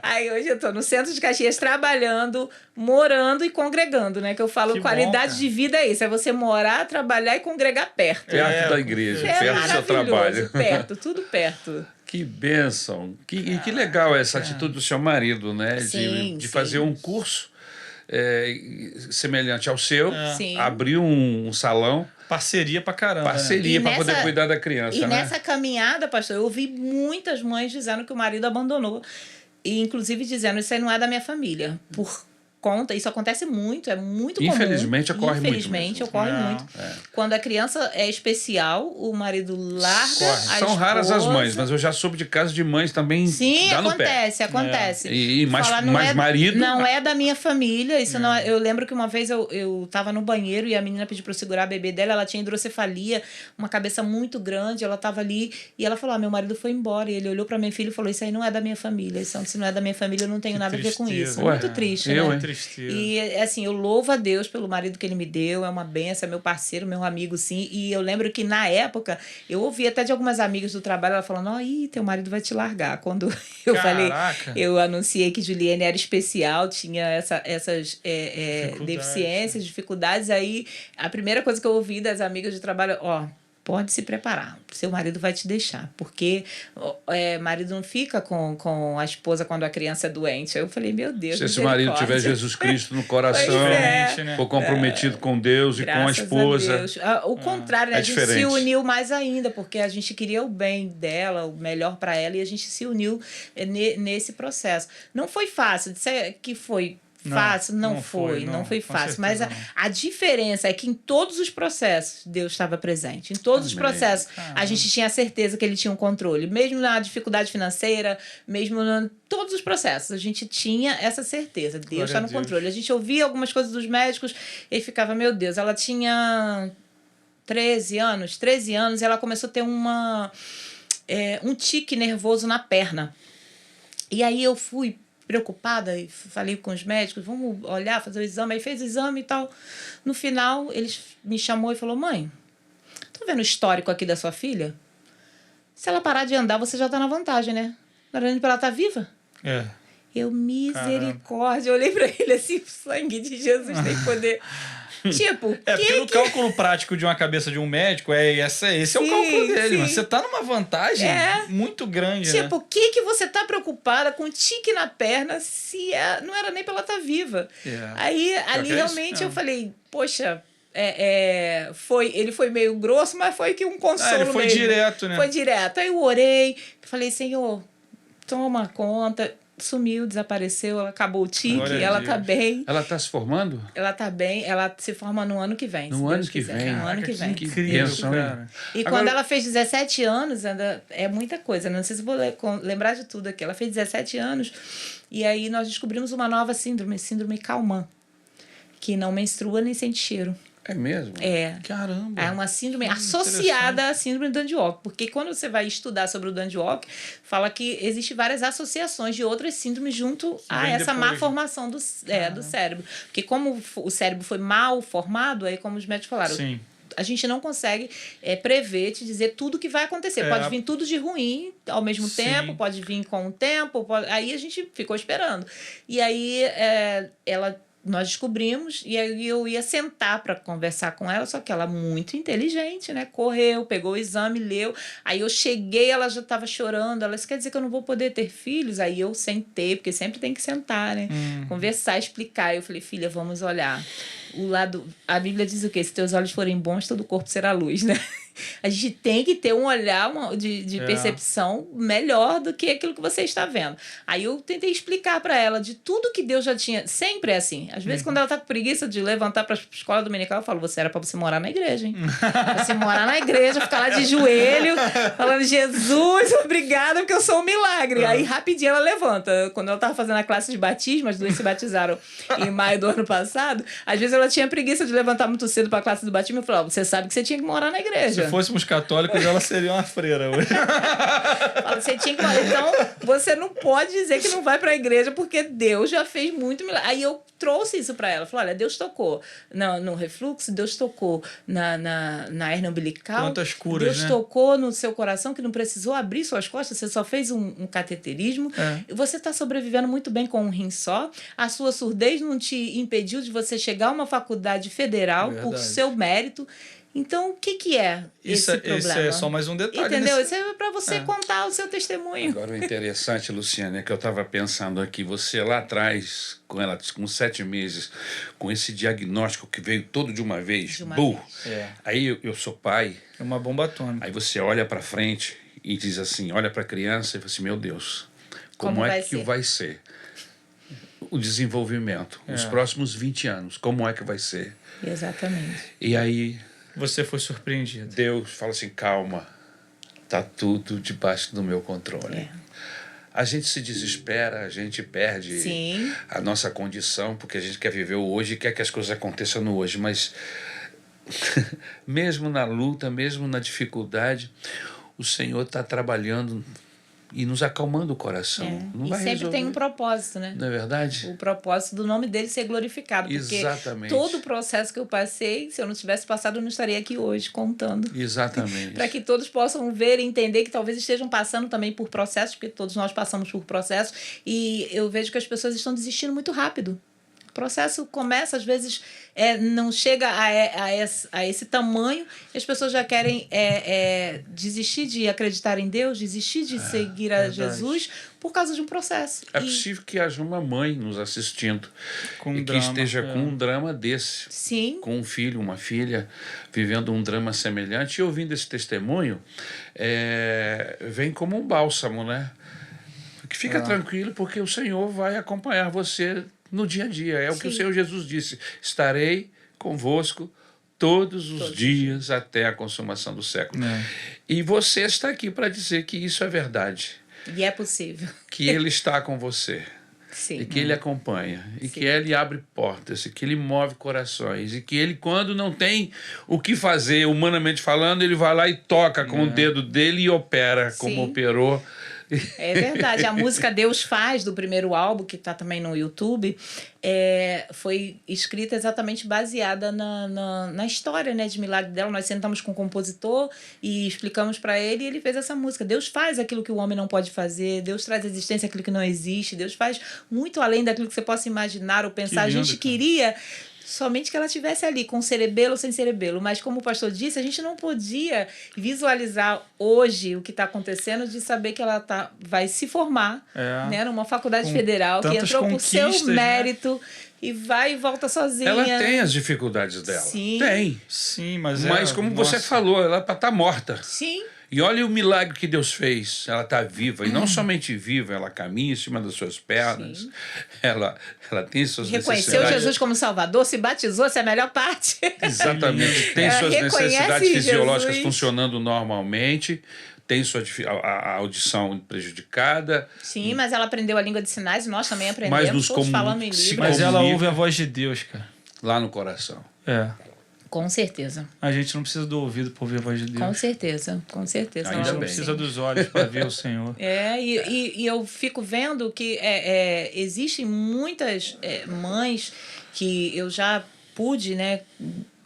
Aí hoje eu estou no centro de Caxias trabalhando, morando e congregando, né? Que eu falo, que qualidade de vida é isso. É você morar, trabalhar e congregar perto. Perto da igreja, perto do seu trabalho. Perto, tudo perto. Que bênção. Que legal essa atitude do seu marido, né? Sim, de fazer um curso semelhante ao seu, Sim. abriu um salão. Parceria pra caramba. Parceria para poder cuidar da criança, e né? nessa caminhada, pastor, eu ouvi muitas mães dizendo que o marido abandonou. E inclusive dizendo, isso aí não é da minha família. conta, isso acontece muito, é muito comum. Infelizmente ocorre muito Infelizmente mesmo. ocorre muito. Quando a criança é especial, o marido larga a São raras as esposa. mães, mas eu já soube de casos de mães também Sim, dá no pé. acontece. E mais Falar, marido... Não é da minha família. Isso não eu lembro que uma vez eu tava no banheiro e a menina pediu pra eu segurar a bebê dela. Ela tinha hidrocefalia, uma cabeça muito grande. Ela tava ali e ela falou: meu marido foi embora. E ele olhou pra minha filha e falou: isso aí não é da minha família. Isso, se não é da minha família, eu não tenho nada a ver com isso. Ué, muito triste, eu, né? hein? Tristeza. E assim, eu louvo a Deus pelo marido que ele me deu. É uma benção, é meu parceiro, meu amigo, sim. E eu lembro que na época, eu ouvi até de algumas amigas do trabalho, ela falando: teu marido vai te largar. Quando eu falei, eu anunciei que Juliane era especial, tinha essas deficiências, dificuldades. Aí a primeira coisa que eu ouvi das amigas de trabalho: pode se preparar, seu marido vai te deixar, porque marido não fica com a esposa quando a criança é doente. Aí eu falei: meu Deus, se esse marido tiver Jesus Cristo no coração, for comprometido com Deus e com a esposa. A Deus. O contrário, né? A gente se uniu mais ainda, porque a gente queria o bem dela, o melhor para ela, e a gente se uniu nesse processo. Não foi fácil, dizer que foi fácil, não foi fácil, mas a diferença é que em todos os processos Deus estava presente, em todos os processos a gente tinha a certeza que ele tinha um controle, mesmo na dificuldade financeira, mesmo em todos os processos, a gente tinha essa certeza, Deus está no controle. A gente ouvia algumas coisas dos médicos e ficava: meu Deus, ela tinha 13 anos e ela começou a ter um tique nervoso na perna, e aí eu fui preocupada e falei com os médicos: vamos olhar, fazer o exame. Aí fez o exame e tal. No final, eles me chamou e falou: mãe, tô vendo o histórico aqui da sua filha? Se ela parar de andar, você já tá na vantagem, né? Não era nem pra ela estar viva? Eu, misericórdia. Eu olhei pra ele assim: sangue de Jesus tem poder. Tipo, porque no cálculo prático de uma cabeça de um médico, esse é o cálculo dele. Mas você tá numa vantagem muito grande, tipo, o que você tá preocupada com tique na perna se não era nem pra ela estar viva? Aí, ali, realmente, eu falei: poxa, ele foi meio grosso, mas foi que um consolo ele foi mesmo. direto, né? Foi direto. Aí eu orei, falei: Senhor, toma conta. Sumiu, desapareceu, ela acabou o tique, ela tá bem. Ela tá se formando? Ela tá bem, ela se forma no ano que vem. No ano que vem? No ano que vem. Que incrível, cara. E quando ela fez 17 anos, é muita coisa, não sei se vou lembrar de tudo aqui. Ela fez 17 anos e aí nós descobrimos uma nova síndrome Kalman, que não menstrua nem sente cheiro. É mesmo? Caramba. É uma síndrome associada à síndrome do Dandy-Walker. Porque quando você vai estudar sobre o Dandy-Walker, fala que existem várias associações de outras síndromes junto a essa má formação do cérebro. Porque como o cérebro foi mal formado, aí como os médicos falaram... Sim. A gente não consegue prever, te dizer tudo o que vai acontecer. Pode vir tudo de ruim ao mesmo tempo, pode vir com o tempo. Aí a gente ficou esperando. E aí nós descobrimos, e aí eu ia sentar para conversar com ela, só que ela muito inteligente, né? Correu, pegou o exame, leu. Aí eu cheguei, ela já estava chorando. Ela disse: quer dizer que eu não vou poder ter filhos? Aí eu sentei, porque sempre tem que sentar, né? Conversar, explicar. Eu falei: filha, vamos olhar. A Bíblia diz o quê? Se teus olhos forem bons, todo o corpo será luz, né? A gente tem que ter um olhar de percepção melhor do que aquilo que você está vendo. Aí eu tentei explicar para ela de tudo que Deus já tinha. Sempre é assim. Às vezes, quando ela tá com preguiça de levantar para a escola dominical, eu falo: era para você morar na igreja, hein? Pra você morar na igreja, ficar lá de joelho, falando: Jesus, obrigada, porque eu sou um milagre. Aí, rapidinho, ela levanta. Quando ela tava fazendo a classe de batismo, as duas se batizaram em maio do ano passado, às vezes ela tinha preguiça de levantar muito cedo para a classe do batismo. Eu falava: você sabe que você tinha que morar na igreja. Se fôssemos católicos, ela seria uma freira hoje. Você tinha que... Então, você não pode dizer que não vai para a igreja, porque Deus já fez muito milagre. Aí eu trouxe isso para ela. Falei: olha, Deus tocou no refluxo, Deus tocou na hernia umbilical. Quantas curas, Deus tocou no seu coração, que não precisou abrir suas costas, você só fez um cateterismo. E você está sobrevivendo muito bem com um rim só. A sua surdez não te impediu de você chegar a uma faculdade federal por seu mérito. Então, o que é esse problema? Isso é só mais um detalhe. Entendeu? Isso é para você contar o seu testemunho. Agora, o interessante, Luciane, é que eu estava pensando aqui, você lá atrás, com ela com 7 meses, com esse diagnóstico que veio todo de uma vez, aí eu sou pai. É uma bomba atômica. Aí você olha para frente e diz assim, olha para a criança e fala assim: meu Deus, como é que vai ser? o desenvolvimento, os próximos 20 anos, como é que vai ser. Exatamente. E aí Você foi surpreendido. Deus fala assim, calma, tá tudo debaixo do meu controle. A gente se desespera, a gente perde Sim. a nossa condição, porque a gente quer viver o hoje e quer que as coisas aconteçam no hoje, mas mesmo na luta, mesmo na dificuldade, o Senhor está trabalhando e nos acalmando o coração. Não E vai sempre resolver. tem um propósito, né? Não é verdade? O propósito do nome dele ser glorificado. Porque Exatamente. todo o processo que eu passei, se eu não tivesse passado, eu não estaria aqui hoje contando. Exatamente. Para que todos possam ver e entender que talvez estejam passando também por processos, porque todos nós passamos por processos, e eu vejo que as pessoas estão desistindo muito rápido. O processo começa, às vezes, não chega a esse tamanho, e as pessoas já querem desistir de acreditar em Deus, desistir de seguir a Jesus por causa de um processo. É possível que haja uma mãe nos assistindo Com e que drama, esteja com um drama desse. Sim. Com um filho, uma filha, vivendo um drama semelhante. E ouvindo esse testemunho, vem como um bálsamo, né? Que fica tranquilo, porque o Senhor vai acompanhar você no dia a dia. É o que o Senhor Jesus disse. Estarei convosco todos os dias até a consumação do século. E você está aqui para dizer que isso é verdade. E é possível. Que Ele está com você. Sim. E que Ele acompanha. E que Ele abre portas. E que Ele move corações. E que Ele, quando não tem o que fazer, humanamente falando, Ele vai lá e toca com o dedo dele e opera como operou. É verdade. A música Deus Faz, do primeiro álbum, que está também no YouTube, foi escrita exatamente baseada na história, né, de milagre dela. Nós sentamos com o compositor e explicamos para ele, e ele fez essa música. Deus faz aquilo que o homem não pode fazer, Deus traz à existência aquilo que não existe, Deus faz muito além daquilo que você possa imaginar ou pensar. Que lindo, a gente queria somente que ela estivesse ali, com cerebelo ou sem cerebelo. Mas, como o pastor disse, a gente não podia visualizar hoje o que está acontecendo, de saber que ela vai se formar né, numa faculdade Com federal, que entrou por seu conquistas, mérito, e vai e volta sozinha. Ela tem as dificuldades dela. Sim. Tem. Sim, mas como você falou, ela está morta. Sim. E olha o milagre que Deus fez. Ela está viva. E não somente viva, ela caminha em cima das suas pernas. Sim. Ela tem suas Reconheceu necessidades. Jesus como Salvador, se batizou, essa é a melhor parte. Exatamente. Tem Ela suas reconhece necessidades fisiológicas Jesus. funcionando normalmente. Tem a audição prejudicada. Sim, mas ela aprendeu a língua de sinais, e nós também aprendemos, Mas nos todos falando em se língua. Mas ela comunica. ouve a voz de Deus, cara. Lá no coração. Com certeza. A gente não precisa do ouvido para ouvir a voz de Deus. Com certeza, com certeza. Ainda A gente não bem. precisa dos olhos para ver o Senhor. E eu fico vendo que existem muitas mães que eu já pude, né,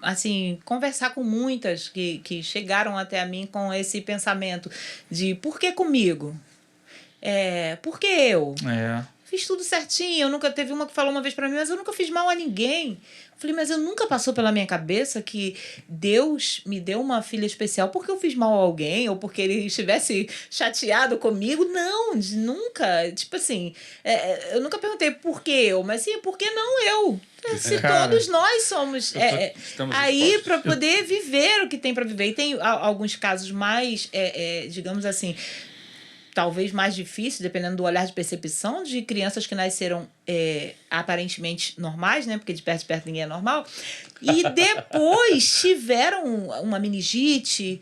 assim, conversar com muitas que chegaram até a mim com esse pensamento de por que comigo? Por que eu? Fiz tudo certinho. Eu nunca teve uma que falou uma vez para mim, mas eu nunca fiz mal a ninguém. Falei, mas eu nunca passou pela minha cabeça que Deus me deu uma filha especial porque eu fiz mal a alguém ou porque ele estivesse chateado comigo. Não, nunca. Tipo assim, eu nunca perguntei por que eu, mas sim, por que não eu? Se todos nós somos estamos aí dispostos. para poder viver o que tem para viver. E tem alguns casos mais, digamos assim, talvez mais difícil, dependendo do olhar de percepção, de crianças que nasceram aparentemente normais, né? Porque de perto ninguém é normal. E depois tiveram uma meningite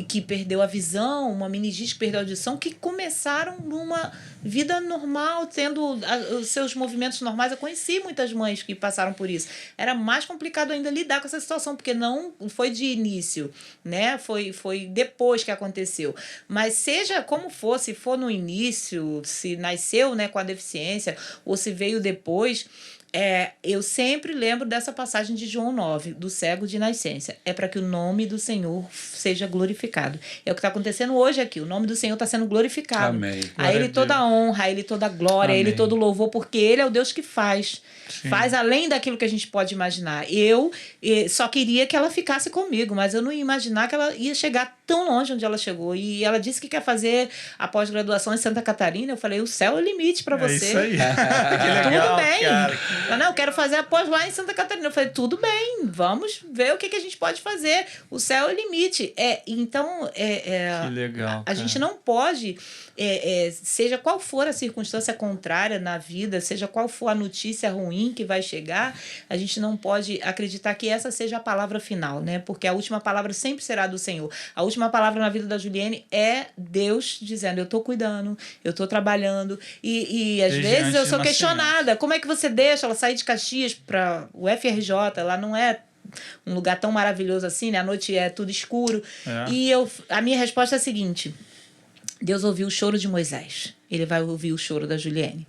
que perdeu a visão, uma meningite que perdeu a audição, que começaram numa vida normal, tendo os seus movimentos normais. Eu conheci muitas mães que passaram por isso. Era mais complicado ainda lidar com essa situação, porque não foi de início, né? Foi depois que aconteceu. Mas seja como for, se for no início, se nasceu, né, com a deficiência, ou se veio depois, eu sempre lembro dessa passagem de João 9, do cego de nascença. É para que o nome do Senhor seja glorificado. É o que está acontecendo hoje aqui. O nome do Senhor está sendo glorificado. Amém. A Ele toda a honra, a Ele toda a glória, a Ele todo o louvor, porque Ele é o Deus que faz. Sim. Faz além daquilo que a gente pode imaginar. Eu só queria que ela ficasse comigo, mas eu não ia imaginar que ela ia chegar tão longe onde ela chegou. E ela disse que quer fazer a pós-graduação em Santa Catarina. Eu falei, o céu é o limite para você. É isso aí. Que legal, tudo bem. cara. Ela, não, eu quero fazer a pós lá em Santa Catarina. Eu falei, tudo bem, vamos ver o que a gente pode fazer. O céu é o limite. Então, Que legal, a gente não pode, seja qual for a circunstância contrária na vida, seja qual for a notícia ruim que vai chegar, a gente não pode acreditar que essa seja a palavra final, né? Porque a última palavra sempre será do Senhor. A última palavra na vida da Juliene é Deus dizendo, eu tô cuidando, eu tô trabalhando. E às vezes eu sou questionada. Como é que você deixa ela sair de Caxias para o FRJ? Lá não é um lugar tão maravilhoso assim, né? À noite é tudo escuro. E a minha resposta é a seguinte: Deus ouviu o choro de Moisés. Ele vai ouvir o choro da Juliene.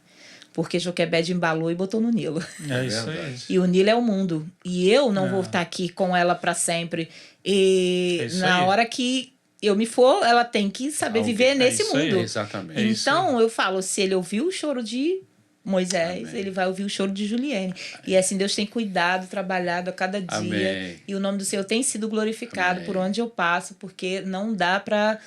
Porque Joquebede embalou e botou no Nilo. É isso aí. E o Nilo é o mundo. E eu não vou estar aqui com ela para sempre. E na hora que eu me for, ela tem que saber viver nesse mundo. Exatamente. Então, eu falo, se ele ouviu o choro de Moisés, ele vai ouvir o choro de Juliene. E assim, Deus tem cuidado, trabalhado a cada dia. Amém. E o nome do Senhor tem sido glorificado por onde eu passo, porque não dá para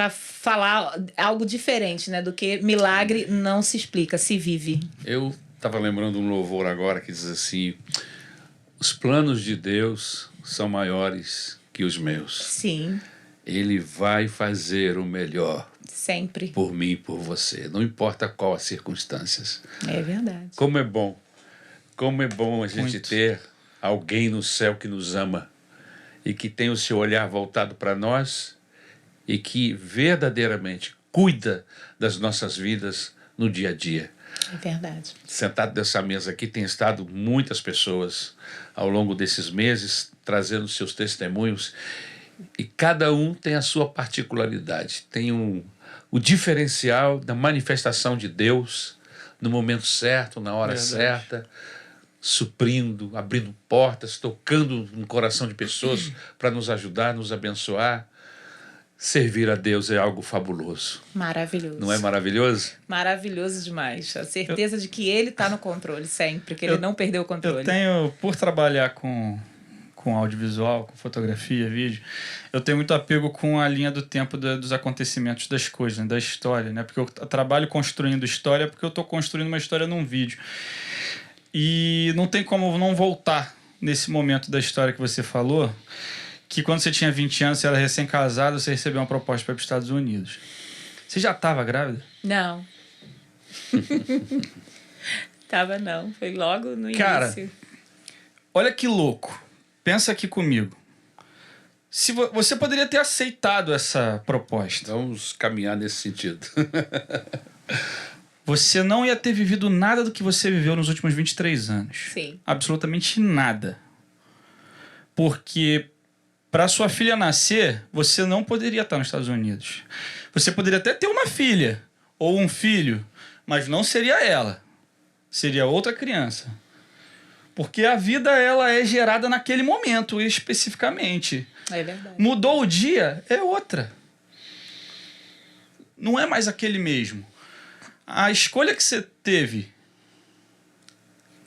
falar algo diferente, né? Do que milagre não se explica, se vive. Eu estava lembrando um louvor agora que diz assim, os planos de Deus são maiores que os meus. Sim. Ele vai fazer o melhor. Sempre. Por mim e por você. Não importa qual as circunstâncias. É verdade. Como é bom. Como é bom a gente ter alguém no céu que nos ama e que tem o seu olhar voltado para nós e que verdadeiramente cuida das nossas vidas no dia a dia. É verdade. Sentado nessa mesa aqui tem estado muitas pessoas ao longo desses meses trazendo seus testemunhos e cada um tem a sua particularidade, tem o diferencial da manifestação de Deus no momento certo, na hora certa, suprindo, abrindo portas, tocando no coração de pessoas para nos ajudar, nos abençoar. Servir a Deus é algo fabuloso. Maravilhoso. Não é maravilhoso? Maravilhoso demais. A certeza de que ele está no controle sempre, que ele não perdeu o controle. Eu tenho, por trabalhar com audiovisual, com fotografia, vídeo, eu tenho muito apego com a linha do tempo dos acontecimentos das coisas, né, da história, né? Porque eu trabalho construindo história porque eu estou construindo uma história num vídeo. E não tem como não voltar nesse momento da história que você falou, que quando você tinha 20 anos, você era recém-casado, você recebeu uma proposta para ir para os Estados Unidos. Você já estava grávida? Não. Tava não. Foi logo no Cara, início. Olha que louco. Pensa aqui comigo. Se você poderia ter aceitado essa proposta. Vamos caminhar nesse sentido. Você não ia ter vivido nada do que você viveu nos últimos 23 anos. Sim. Absolutamente nada. Porque para sua filha nascer, você não poderia estar nos Estados Unidos. Você poderia até ter uma filha ou um filho, mas não seria ela. Seria outra criança. Porque a vida ela é gerada naquele momento, especificamente. É verdade. Mudou o dia, é outra. Não é mais aquele mesmo. A escolha que você teve...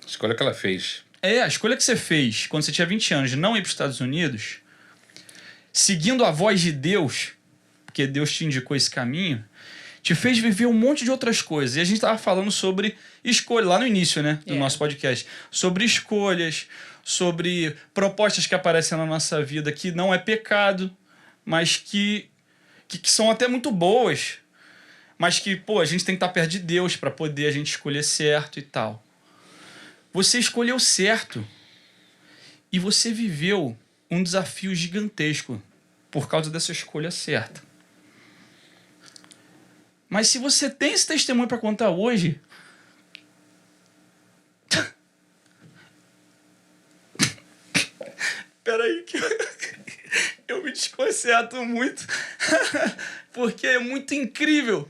A escolha que ela fez. A escolha que você fez quando você tinha 20 anos de não ir para os Estados Unidos, seguindo a voz de Deus, porque Deus te indicou esse caminho, te fez viver um monte de outras coisas. E a gente estava falando sobre escolha, lá no início, né, do nosso podcast. Sobre escolhas, sobre propostas que aparecem na nossa vida que não é pecado, mas que são até muito boas. Mas que, a gente tem que estar perto de Deus para poder a gente escolher certo e tal. Você escolheu certo. E você viveu um desafio gigantesco por causa dessa escolha certa. Mas se você tem esse testemunho para contar hoje... Peraí que eu me desconcerto muito. Porque é muito incrível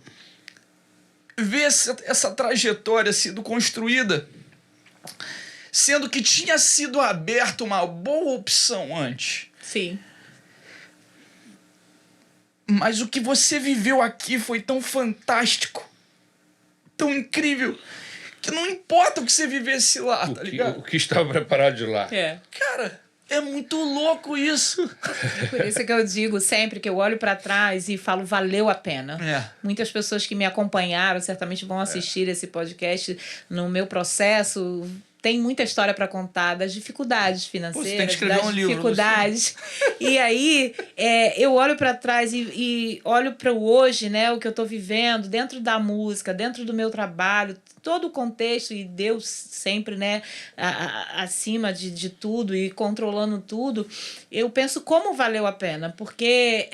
ver essa trajetória sendo construída, sendo que tinha sido aberta uma boa opção antes. Sim. Mas o que você viveu aqui foi tão fantástico, tão incrível, que não importa o que você vivesse lá, tá ligado? O que estava preparado de lá. É. Cara, É muito louco isso. Por isso que eu digo sempre que eu olho para trás e falo, valeu a pena. É. Muitas pessoas que me acompanharam certamente vão assistir esse podcast no meu processo. Tem muita história para contar das dificuldades financeiras, Pô, você tem que escrever das um livro, dificuldades. E aí eu olho para trás e olho para o hoje, né, o que eu estou vivendo dentro da música, dentro do meu trabalho, todo o contexto, e Deus sempre, né, acima de tudo e controlando tudo. Eu penso como valeu a pena, porque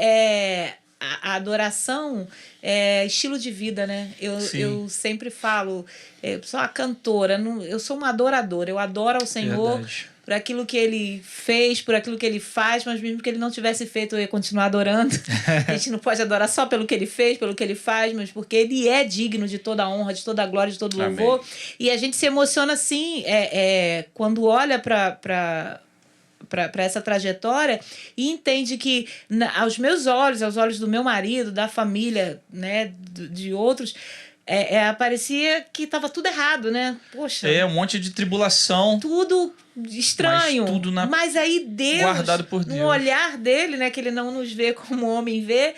a adoração é estilo de vida, né? Eu sempre falo, eu sou uma cantora, eu sou uma adoradora, eu adoro ao Senhor. Verdade. Por aquilo que ele fez, por aquilo que ele faz, mas mesmo que ele não tivesse feito, eu ia continuar adorando. A gente não pode adorar só pelo que ele fez, pelo que ele faz, mas porque ele é digno de toda a honra, de toda a glória, de todo o louvor. E a gente se emociona assim, quando olha para essa trajetória e entende que aos meus olhos, aos olhos do meu marido, da família, né, de outros, parecia que estava tudo errado, né? Poxa. Um monte de tribulação. Tudo estranho. Mas tudo mas aí Deus, guardado por Deus. no olhar dele, né, que ele não nos vê como o homem vê,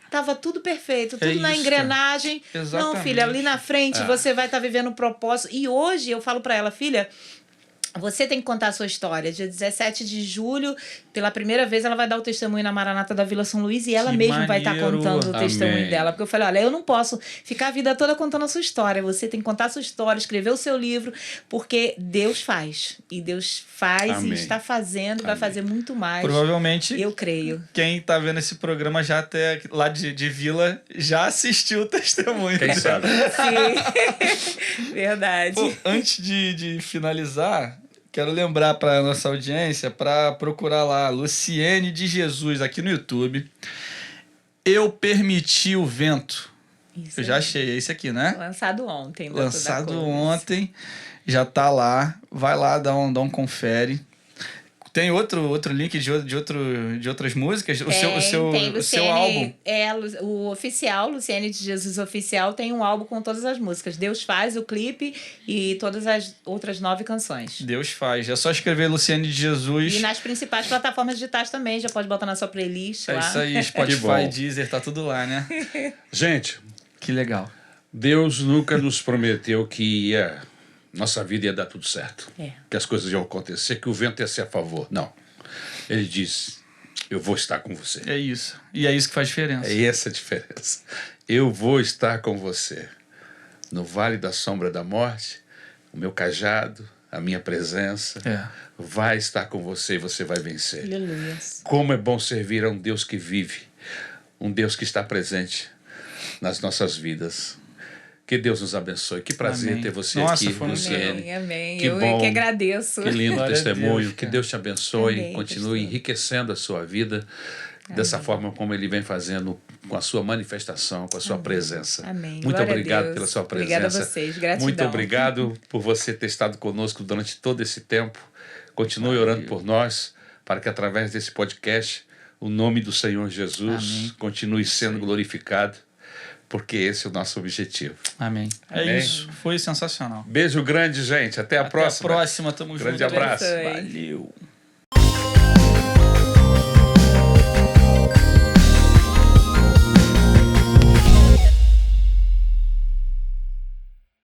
tava tudo perfeito, tudo na engrenagem. Exatamente. Não, filha, ali na frente você vai estar vivendo um propósito. E hoje eu falo para ela, filha, você tem que contar a sua história. Dia 17 de julho, pela primeira vez, ela vai dar o testemunho na Maranata da Vila São Luís e ela mesma vai estar contando o testemunho dela. Porque eu falei, olha, eu não posso ficar a vida toda contando a sua história. Você tem que contar a sua história, escrever o seu livro, porque Deus faz. E Deus faz e está fazendo, vai fazer muito mais. Provavelmente, eu creio. Quem tá vendo esse programa já até lá de Vila já assistiu o testemunho. Quem sabe? Sim, verdade. Pô, antes de finalizar, quero lembrar para nossa audiência para procurar lá Luciene de Jesus aqui no YouTube. Eu permiti o vento. Isso eu já achei esse aqui, né? Lançado ontem. Lançado ontem. Já tá lá. Vai lá, dá um confere. Tem outro link de outras músicas? O seu álbum? O oficial, Luciene de Jesus Oficial, tem um álbum com todas as músicas. Deus Faz, o clipe e todas as outras 9 canções. Deus Faz. É só escrever Luciene de Jesus. E nas principais plataformas digitais também. Já pode botar na sua playlist lá. Isso aí, Spotify, Deezer, tá tudo lá, né? Gente, que legal. Deus nunca nos prometeu que nossa vida ia dar tudo certo. Que as coisas iam acontecer, que o vento ia ser a favor. Não. Ele diz, eu vou estar com você. É isso. E é isso que faz diferença. É essa a diferença. Eu vou estar com você. No vale da sombra da morte, o meu cajado, a minha presença vai estar com você e você vai vencer. Aleluia. Como é bom servir a um Deus que vive, um Deus que está presente nas nossas vidas. Que Deus nos abençoe. Que prazer ter você aqui, Luciene. Amém. Que eu bom, que agradeço. Que lindo testemunho. Deus, que Deus te abençoe. Amém, continue enriquecendo a sua vida dessa forma como Ele vem fazendo com a sua manifestação, com a sua presença. Amém. Muito obrigado pela sua presença. Obrigada a vocês. Gratidão. Muito obrigado por você ter estado conosco durante todo esse tempo. Continue orando por nós, para que através desse podcast o nome do Senhor Jesus continue sendo glorificado. Porque esse é o nosso objetivo. Amém. Amém. É isso. Foi sensacional. Beijo grande, gente. Até a próxima. Até a próxima. Tamo junto. Grande abraço. Valeu.